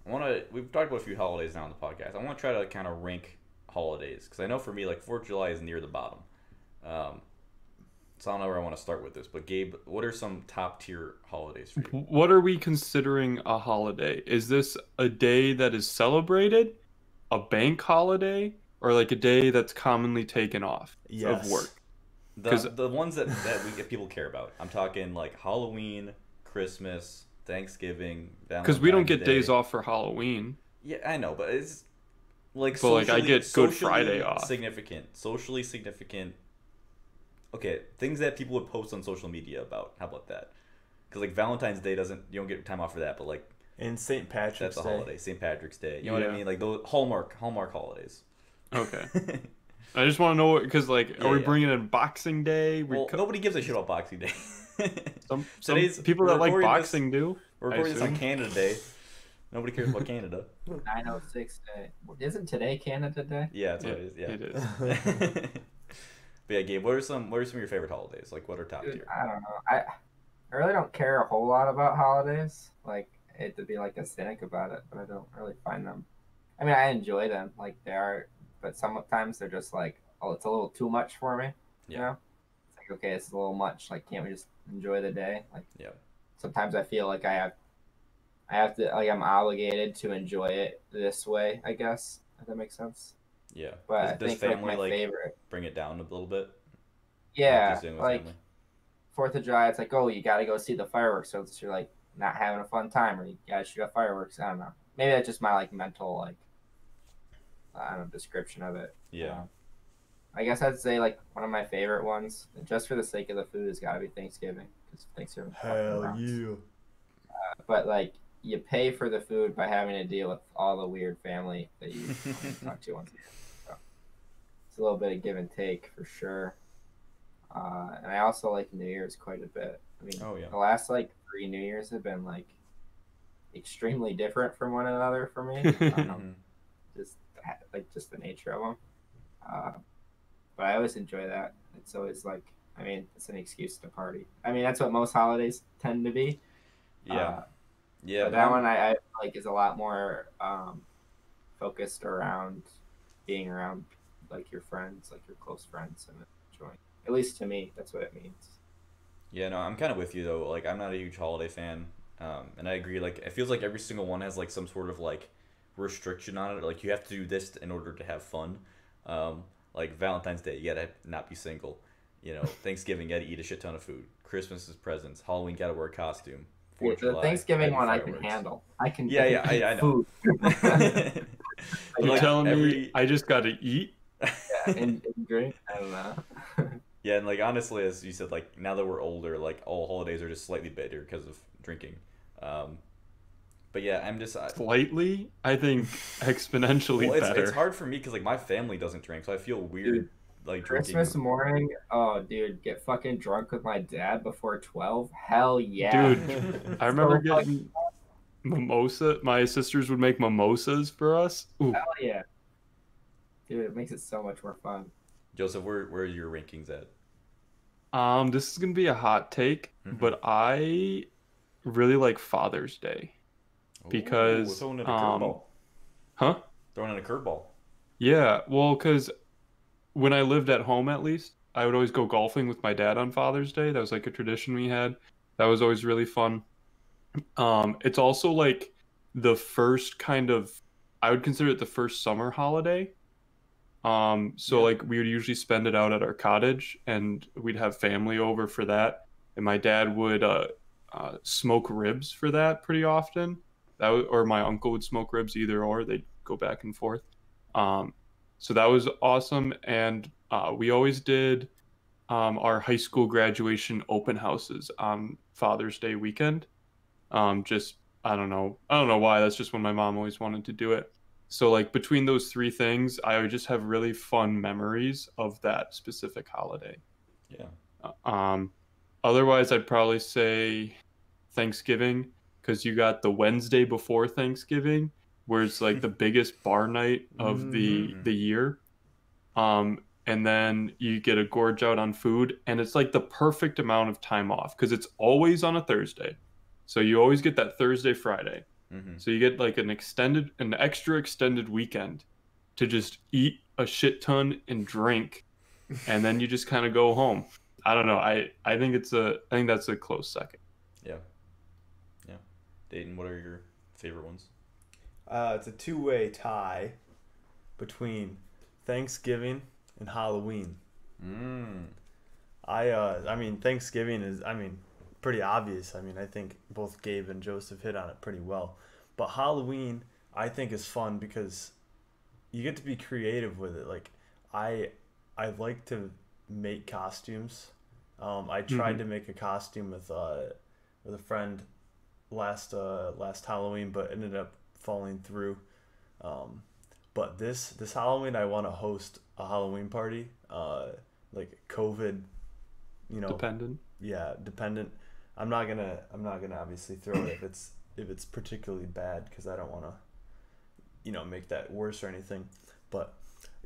A: we've talked about a few holidays now on the podcast. I want to try to kind of rank holidays because I know for me like 4th of July is near the bottom. So I don't know where I want to start with this, but Gabe, what are some top tier holidays for you?
C: what are we considering a holiday? Is this a day that is celebrated, a bank holiday, or like a day that's commonly taken off of work?
A: The ones that people care about. I'm talking like Halloween, Christmas, Thanksgiving,
C: because we don't get
A: Day.
C: days off for Halloween.
A: Yeah, I know, but it's like
C: but like I get Good
A: socially
C: Friday off.
A: Socially significant. Okay, things that people would post on social media about. How about that? Because like Valentine's Day you don't get time off for that, but like
B: And St. Patrick's
A: that's a
B: Day.
A: holiday. St. Patrick's Day. You know what I mean? Like those Hallmark holidays.
C: Okay. I just want to know because like are we bringing in Boxing Day?
A: Well, nobody gives a shit about Boxing Day.
C: some people that like boxing do.
A: We're recording this on Canada Day. Nobody cares about Canada.
D: 906 Day. Isn't today Canada Day?
A: Yeah, that's what it is. Yeah,
C: it is.
A: But yeah, Gabe, what are some of your favorite holidays? Like, what are top tier?
D: I don't know. I really don't care a whole lot about holidays. Like, I hate to be like a cynic about it, but I don't really find them. I mean, I enjoy them, like they are, but sometimes they're just like, oh, it's a little too much for me.
A: Yeah.
D: You know, it's like okay, it's a little much. Like, can't we just enjoy the day? Like,
A: yeah.
D: Sometimes I feel like I have to, like I'm obligated to enjoy it this way. I guess if that makes sense.
A: Yeah.
D: But
A: does
D: I think
A: family
D: like my favorite.
A: bring it down a little bit?
D: Yeah, like 4th of July, it's like, oh, you got to go see the fireworks, so you're like not having a fun time, or you got to shoot up fireworks. I don't know. Maybe that's just my like mental like I don't know description of it.
A: Yeah.
D: I guess I'd say like one of my favorite ones, just for the sake of the food, has got to be Thanksgiving because Thanksgiving.
B: Hell yeah.
D: But like you pay for the food by having to deal with all the weird family that you talk to once a year. So it's a little bit of give and take for sure. And I also like New Year's quite a bit. I mean, the last like 3 New Years have been like extremely different from one another for me. Just the nature of them. But I always enjoy that. It's always like, I mean, it's an excuse to party. I mean, that's what most holidays tend to be.
A: Yeah.
D: But that one I like is a lot more focused around being around like your friends, like your close friends, and enjoying. At least to me, that's what it means.
A: Yeah, no, I'm kind of with you though. Like, I'm not a huge holiday fan, and I agree. Like, it feels like every single one has like some sort of like restriction on it. Like, you have to do this in order to have fun. Like Valentine's Day, you gotta not be single. You know, Thanksgiving, you gotta eat a shit ton of food. Christmas is presents. Halloween, gotta wear a costume.
D: The
A: July,
D: Thanksgiving one I can handle. I can.
A: I know.
C: You're
A: like,
C: telling me I just gotta eat?
D: Yeah, and drink. I don't know.
A: Yeah, and like honestly, as you said, like now that we're older, like all holidays are just slightly better because of drinking. But yeah, I'm just
C: slightly. I think exponentially
A: well,
C: better.
A: It's hard for me because like my family doesn't drink, so I feel weird.
D: Dude,
A: like
D: Christmas
A: drinking.
D: morning, oh dude, get fucking drunk with my dad before 12. Hell yeah.
C: Dude, I remember getting mimosa. My sisters would make mimosas for us. Ooh.
D: Hell yeah. Dude, it makes it so much more fun.
A: Joseph, where are your rankings at?
C: This is gonna be a hot take, but I really like Father's Day because
A: throwing in a curveball.
C: Huh?
A: Throwing in a curveball.
C: Yeah, well, because when I lived at home, at least, I would always go golfing with my dad on Father's Day. That was like a tradition we had. That was always really fun. It's also like the first kind of, I would consider it the first summer holiday. So like we would usually spend it out at our cottage, and we'd have family over for that. And my dad would smoke ribs for that pretty often. Or my uncle would smoke ribs, either or. They'd go back and forth. So that was awesome, and we always did our high school graduation open houses on Father's Day weekend. Just I don't know why. That's just when my mom always wanted to do it. So like between those three things, I would just have really fun memories of that specific holiday.
A: Yeah.
C: Otherwise, I'd probably say Thanksgiving, because you got the Wednesday before Thanksgiving, where it's like the biggest bar night of the year. And then you get a gorge out on food, and it's like the perfect amount of time off because it's always on a Thursday. So you always get that Thursday, Friday. So you get like an extra extended weekend to just eat a shit ton and drink, and then you just kind of go home. I don't know. I think that's a close second.
A: Yeah. Dayton, what are your favorite ones?
B: It's a two-way tie between Thanksgiving and Halloween. I mean, Thanksgiving is, pretty obvious. I think both Gabe and Joseph hit on it pretty well. But Halloween, I think, is fun because you get to be creative with it. Like, I like to make costumes. I tried to make a costume with a friend last Halloween, but ended up falling through. But this Halloween, I want to host a Halloween party. Like COVID,
C: Dependent.
B: Yeah, dependent. I'm not gonna obviously throw it if it's particularly bad, because I don't want to, make that worse or anything. But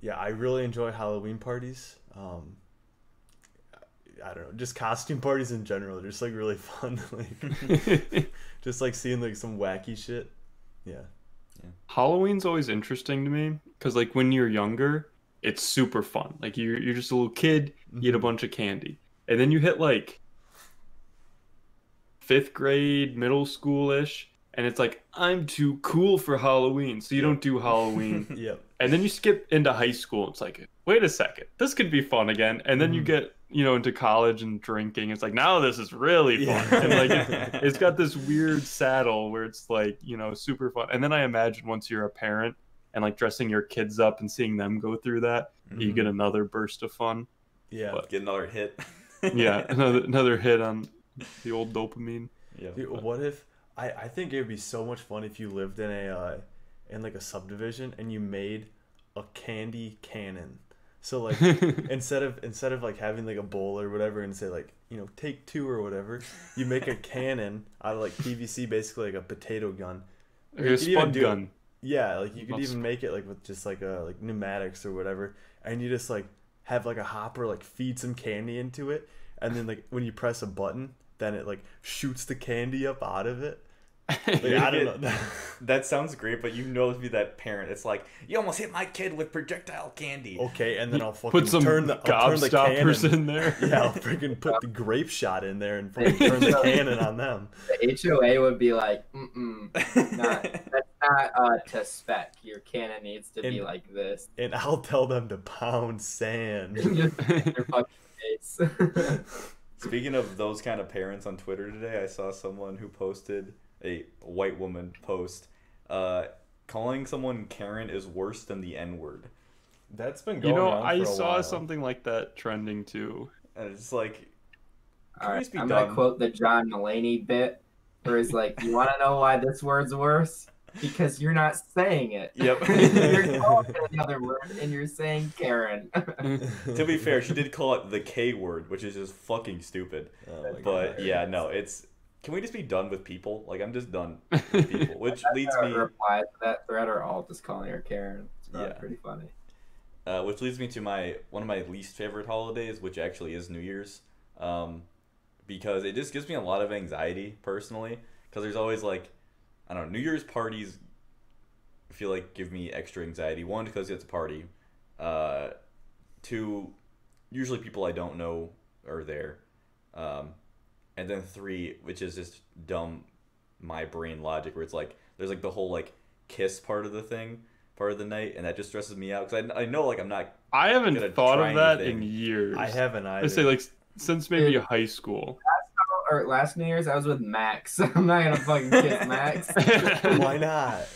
B: yeah, I really enjoy Halloween parties. I don't know, just costume parties in general. They're just like really fun. Like, just like seeing like some wacky shit. Yeah.
C: Halloween's always interesting to me because like when you're younger, it's super fun. Like you're just a little kid, you eat a bunch of candy, and then you hit like 5th grade, middle school-ish, and it's like, I'm too cool for Halloween, so you don't do Halloween.
B: Yep.
C: And then you skip into high school. It's like, wait a second, this could be fun again. And then you get, into college and drinking. It's like, now this is really fun.
B: Yeah.
C: And like, it's got this weird saddle where it's like, super fun. And then I imagine once you're a parent and like dressing your kids up and seeing them go through that, you get another burst of fun.
B: Yeah.
C: But,
A: Get another hit.
C: yeah, another hit on the old dopamine.
A: Yeah.
B: Dude, what if I think it would be so much fun if you lived in a subdivision and you made a candy cannon. So like instead of like having like a bowl or whatever and say like, take 2 or whatever, you make a cannon out of like PVC, basically like a potato gun.
C: Like a spud gun.
B: Yeah, like you could even make it like with just like like pneumatics or whatever, and you just like have like a hopper like feed some candy into it, and then like when you press a button, then it like shoots the candy up out of it. Like, I don't know.
A: That sounds great, but to be that parent. It's like, you almost hit my kid with projectile candy.
B: Okay, and then I'll fucking
C: put some
B: turn the
C: gobstoppers
B: cannon
C: in there.
B: Yeah, I'll freaking put the grape shot in there and fucking turn the cannon on them.
D: The HOA would be like, that's not to spec. Your cannon needs to be like this.
B: And I'll tell them to pound sand.
D: Just in their fucking face.
A: Speaking of those kind of parents on Twitter today, I saw someone who posted a white woman post calling someone Karen is worse than the N-word.
B: That's been going on for a
C: I saw
B: while.
C: something like that trending too.
A: And it's like,
D: All right, I'm gonna quote the John Mulaney bit, where he's like, "You want to know why this word's worse? because you're not saying it.
A: Yep.
D: You're calling it another word, and you're saying Karen.
A: To be fair, she did call it the K word, which is just fucking stupid.
B: Oh my
A: But
B: God.
A: yeah, no, it's. Can we just be done with people? Like, I'm just done with people, which leads me.
D: Reply to that thread are all just calling her Karen. It's probably
A: Yeah.
D: pretty funny.
A: Which leads me to one of my least favorite holidays, which actually is New Year's, because it just gives me a lot of anxiety personally. Because there's always like, I don't know, New Year's parties. I feel like give me extra anxiety. One, because it's a party. Two, usually people I don't know are there. And then three, which is just dumb, my brain logic, where it's like there's like the whole like kiss part of the night, and that just stresses me out because I know like I'm not.
C: I haven't
A: gonna
C: thought
A: try
C: of that
A: anything.
C: in years.
B: I haven't either.
C: I say like since maybe high school.
D: Or last New Year's, I was with Max. I'm not gonna fucking kiss Max.
B: Why not?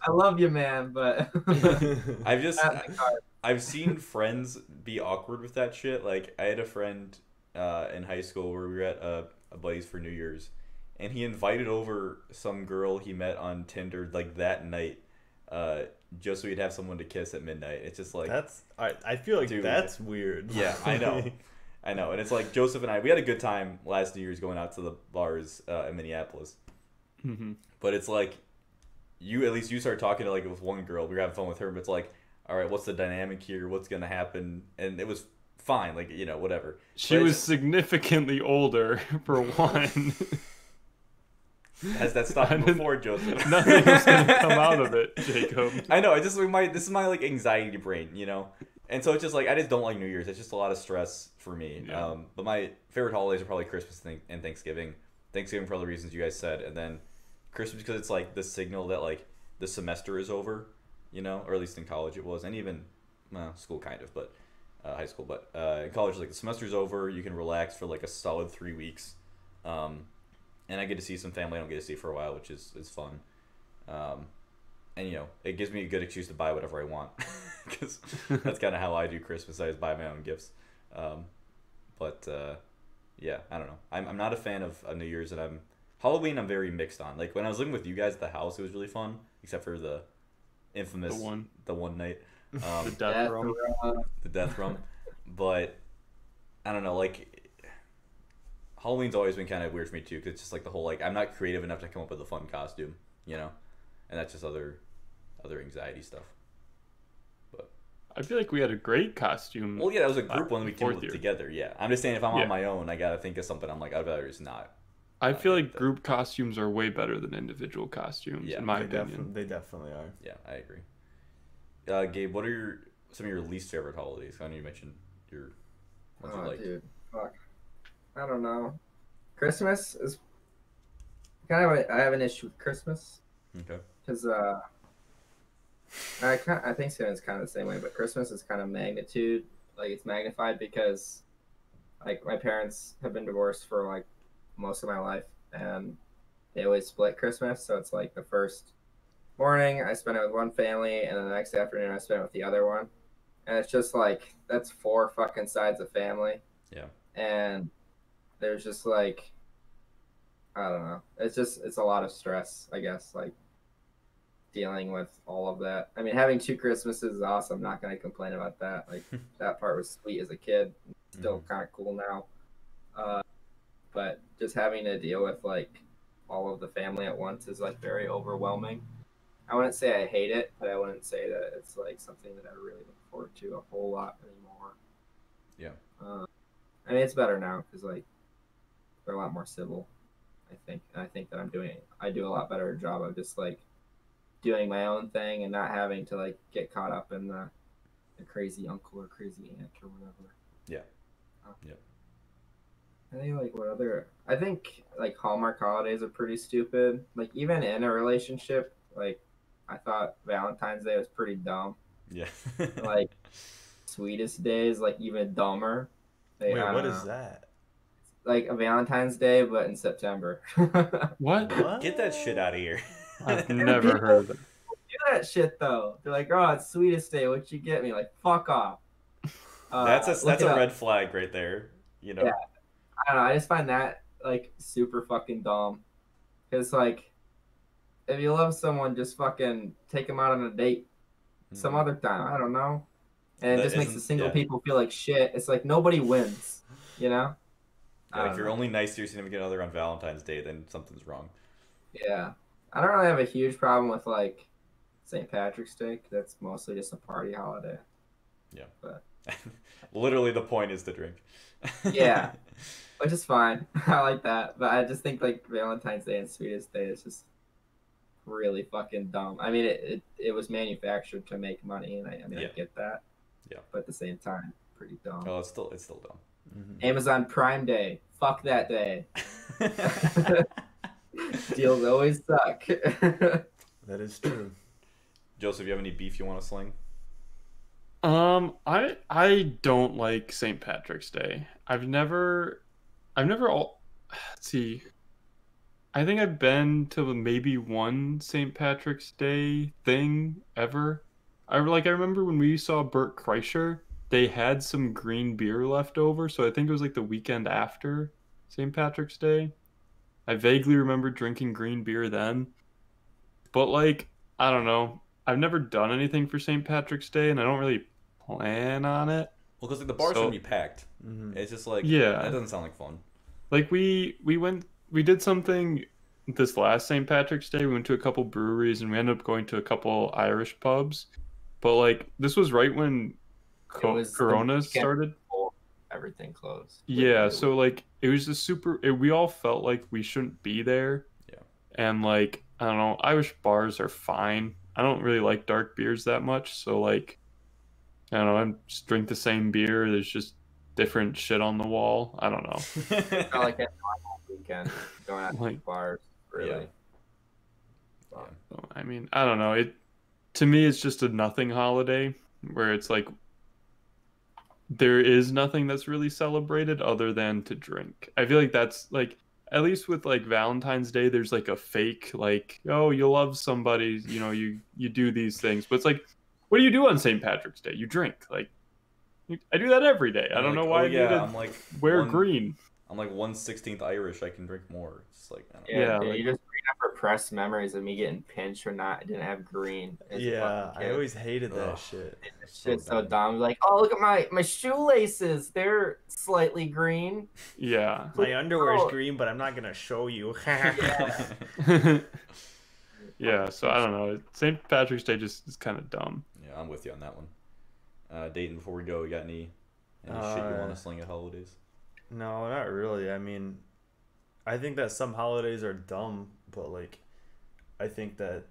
D: I love you, man, but
A: I've seen friends be awkward with that shit. Like I had a friend in high school where we were at a buddy's for New Year's, and he invited over some girl he met on Tinder like that night, just so he'd have someone to kiss at midnight. It's just like
B: I feel like
A: dude.
B: that's weird.
A: Yeah, I know. I know, and it's like Joseph and we had a good time last New Year's going out to the bars in Minneapolis.
C: Mm-hmm.
A: But it's like, at least you start talking to like with one girl, we were having fun with her, but it's like, all right, what's the dynamic here? What's gonna happen? And it was fine, like whatever.
C: She was significantly older for one.
A: Has that stopped you before, Joseph?
C: Nothing was gonna come out of it, Jacob.
A: I know. This is my like anxiety brain, And so it's just like I just don't like New Year's. It's just a lot of stress for me.
C: Yeah.
A: But my favorite holidays are probably Christmas and Thanksgiving. Thanksgiving for all the reasons you guys said, and then Christmas because it's like the signal that like the semester is over, or at least in college it was, and even school kind of, but high school. But in college, like the semester's over, you can relax for like a solid 3 weeks, and I get to see some family I don't get to see for a while, which is fun. And it gives me a good excuse to buy whatever I want, because that's kind of how I do Christmas. I just buy my own gifts. Yeah, I don't know. I'm not a fan of New Year's, and Halloween I'm very mixed on. Like when I was living with you guys at the house, it was really fun, except for the infamous the one night,
C: The death room.
A: the death room. But I don't know, like Halloween's always been kind of weird for me too, because it's just like the whole like I'm not creative enough to come up with a fun costume, and that's just other anxiety stuff. But
C: I feel like we had a great costume.
A: well, yeah, that was a group one we came up
C: fourth
A: with
C: year.
A: together. Yeah, I'm just saying if I'm
C: Yeah.
A: on my own, I gotta think of something. I'm like I'd rather just not.
C: I feel like
A: that.
C: group costumes are way better than individual costumes,
A: Yeah,
C: in my
B: They
C: opinion.
B: definitely are.
A: Yeah, I agree. Gabe, what are some of your least favorite holidays? I know you mentioned your ones you
D: Oh,
A: like.
D: dude, fuck. I don't know. Christmas is I have an issue with Christmas
A: Okay.
D: because I think Thanksgiving is kind of the same way, but Christmas is kind of magnitude, like it's magnified because like my parents have been divorced for like most of my life, and they always split Christmas, so it's like the first morning I spend it with one family, and then the next afternoon I spend it with the other one, and it's just like that's 4 fucking sides of family.
A: Yeah.
D: And there's just like I don't know. It's a lot of stress, I guess, like dealing with all of that. I mean, having 2 Christmases is awesome. I'm not gonna complain about that. Like that part was sweet as a kid. Still kind of cool now. But just having to deal with like all of the family at once is like very overwhelming. I wouldn't say I hate it, but I wouldn't say that it's like something that I really look forward to a whole lot anymore.
A: Yeah.
D: I mean, it's better now because like they're a lot more civil. I think that I do a lot better job of just like doing my own thing and not having to like get caught up in the crazy uncle or crazy aunt or whatever.
A: Yeah. Yeah.
D: I think like Hallmark holidays are pretty stupid. Like even in a relationship, like I thought Valentine's Day was pretty dumb.
A: Yeah.
D: Like Sweetest Day is like even dumber.
B: Wait, what is that?
D: Like a Valentine's Day, but in September.
C: What?
A: Get that shit out of here.
C: I've never heard of it.
D: Do that shit though. They're like, oh, it's Sweetest Day. What'd you get me? Like, fuck off.
A: That's a
D: look it up.
A: red flag right there.
D: Yeah. I don't know. I just find that like super fucking dumb. Cause like, if you love someone, just fucking take them out on a date some other time. I don't know. And it
A: That
D: just makes the
A: isn't-
D: single
A: yeah.
D: people feel like shit. It's like nobody wins, you know? I
A: Yeah, if
D: don't
A: you're
D: know.
A: only nice to your significant other on Valentine's Day, then something's wrong.
D: Yeah. I don't really have a huge problem with like St. Patrick's Day. 'Cause that's mostly just a party holiday.
A: Yeah.
D: But
A: Literally, the point is to drink.
D: yeah, which is fine. I like that. But I just think like Valentine's Day and Sweetest Day is just really fucking dumb. I mean, it was manufactured to make money, and I
A: Yeah.
D: get that.
A: Yeah.
D: But at the same time, pretty dumb.
A: Oh, it's still dumb.
D: Amazon Prime Day. Fuck that day. Deals always suck.
B: That is true.
A: Joseph, you have any beef you want to sling?
C: I don't like St. Patrick's Day. I've never let's see. I think I've been to maybe one St. Patrick's Day thing ever. I remember when we saw Bert Kreischer, they had some green beer left over, so I think it was like the weekend after St. Patrick's Day. I vaguely remember drinking green beer then. But like, I don't know. I've never done anything for St. Patrick's Day, and I don't really plan on it.
A: Well, because like, the bar's
C: So-
A: gonna be packed. It's just like
C: Yeah.
A: that doesn't sound like fun.
C: Like we did something this last St. Patrick's Day. We went to a couple breweries and we ended up going to a couple Irish pubs. But like this was right when
D: It was the
C: Corona
D: weekend
C: started.
D: before everything closed.
C: Yeah, so like it was just we all felt like we shouldn't be there.
A: Yeah.
C: And like I don't know, Irish bars are fine. I don't really like dark beers that much, so like I don't know, I just drink the same beer. There's just different shit on the wall. I don't know.
D: Not like a normal weekend going out to
C: Like-
D: bars, really.
A: Yeah.
C: So, I mean, I don't know. To me it's just a nothing holiday where it's like there is nothing that's really celebrated other than to drink. I feel like that's like at least with like Valentine's Day there's like a fake like, oh, you love somebody, you know, you do these things. But it's like what do you do on St. Patrick's Day? You drink. Like I do that every day. I don't know why I need to
A: I'm like
C: wear green.
A: I'm like 1/16 Irish. I can drink more. It's like I don't know.
D: Yeah,
C: Yeah,
D: dude,
C: like-
D: you just bring up repressed memories of me getting pinched or not. I didn't have green. as a
B: Yeah,
D: fucking
B: I
D: kid.
B: always hated that
A: Ugh.
B: shit.
D: This shit's so dumb. Like, oh, look at my shoelaces. They're slightly green.
C: Yeah.
B: My underwear's
D: Oh.
B: green, but I'm not gonna show you.
C: Yeah, so I don't know. St. Patrick's Day just is kind of dumb.
A: Yeah, I'm with you on that one. Dayton, before we go, you got any shit you want to sling at holidays?
B: No, not really. I mean, I think that some holidays are dumb, but like, I think that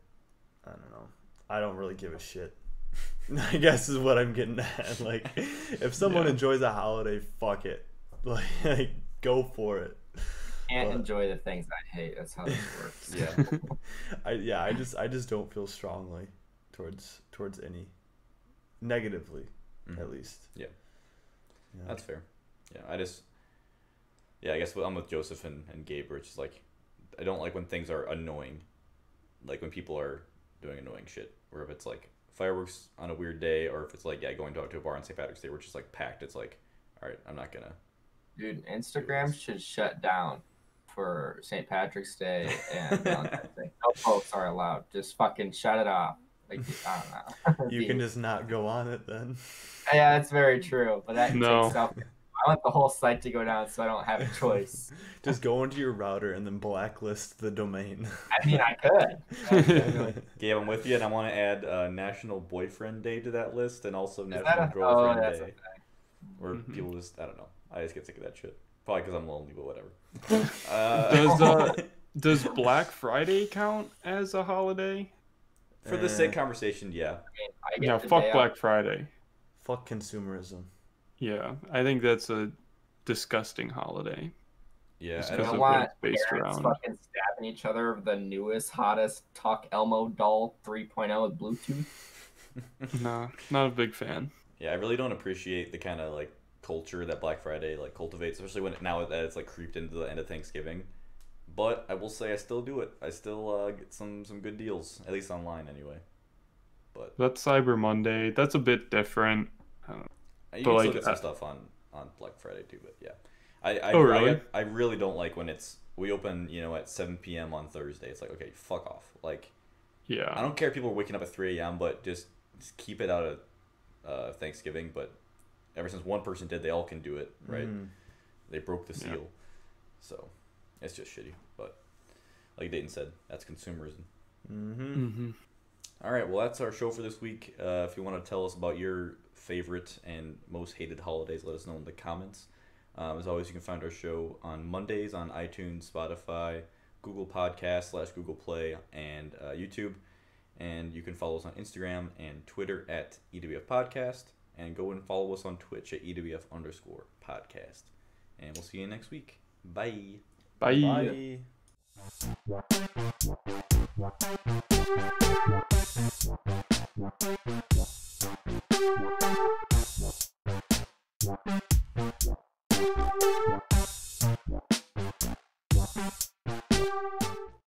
B: I don't know. I don't really give a shit. I guess is what I'm getting at. Like, if someone
C: Yeah.
B: enjoys a holiday, fuck it. Like, go for it.
D: Can't
B: But-
D: enjoy the things I hate. That's how this works.
A: Yeah.
B: I just don't feel strongly towards any negatively, at least.
A: Yeah.
B: Yeah.
A: That's fair. Yeah, I guess I'm with Joseph and Gabe, where it's just like, I don't like when things are annoying. Like when people are doing annoying shit. Or if it's like fireworks on a weird day, or if it's like, going to a bar on St. Patrick's Day where it's just like packed, it's like, all right, I'm not gonna.
D: Dude, Instagram should shut down for St. Patrick's Day and Valentine's Day. No folks are allowed. Just fucking shut it off. Like, I don't know.
B: You can just not go on it then.
D: Yeah, that's very true. But that
C: No.
D: takes up. I want the whole site to go down so I don't have a choice.
B: Just go into your router and then blacklist the domain.
D: I mean, I could.
A: Gabe, I'm with you, and I want to add National Boyfriend Day to that list, and also
D: Is
A: National
D: that a-
A: Girlfriend
D: that's a
A: Day,
D: thing.
A: where
C: Mhm.
A: people just, I don't know. I just get sick of that shit. Probably because I'm lonely, but whatever.
C: Does Black Friday count as a holiday?
A: For the sake conversation, yeah.
D: I get
C: Yeah,
D: the
C: fuck
D: day off.
C: Black Friday.
B: Fuck consumerism.
C: Yeah, I think that's a disgusting holiday.
A: Yeah,
C: Just
A: I
D: I
C: because
A: don't
D: don't
C: of
A: want.
C: what
D: want
C: it's based
D: parents
C: around.
D: fucking stabbing each other over the newest, hottest Talk Elmo doll 3.0 with Bluetooth.
C: No, not a big fan.
A: Yeah, I really don't appreciate the kind of like culture that Black Friday like cultivates, especially when now that it's like creeped into the end of Thanksgiving. But I will say I still do it. I still get some good deals, at least online anyway. But
C: That's Cyber Monday. That's a bit different.
A: you
C: But,
A: can
C: like,
A: still get some stuff on Black Friday too. But yeah, I
C: Oh, really?
A: I really don't like when we open at 7 p.m. on Thursday. It's like, okay, fuck off. Like, I
C: Yeah.
A: don't care if people are waking up at 3 a.m., but just keep it out of Thanksgiving. But ever since one person did, they all can do it, right? They broke the seal, so it's just shitty. But like Dayton said, that's consumerism. All right, well, that's our show for this week. If you want to tell us about your favorite and most hated holidays, let us know in the comments. As always, you can find our show on Mondays on iTunes, Spotify, Google Podcasts / Google Play, and YouTube. And you can follow us on Instagram and Twitter at EWF Podcast. And go and follow us on Twitch at EWF_podcast. And we'll see you next week. Bye.
C: Bye.
B: Bye.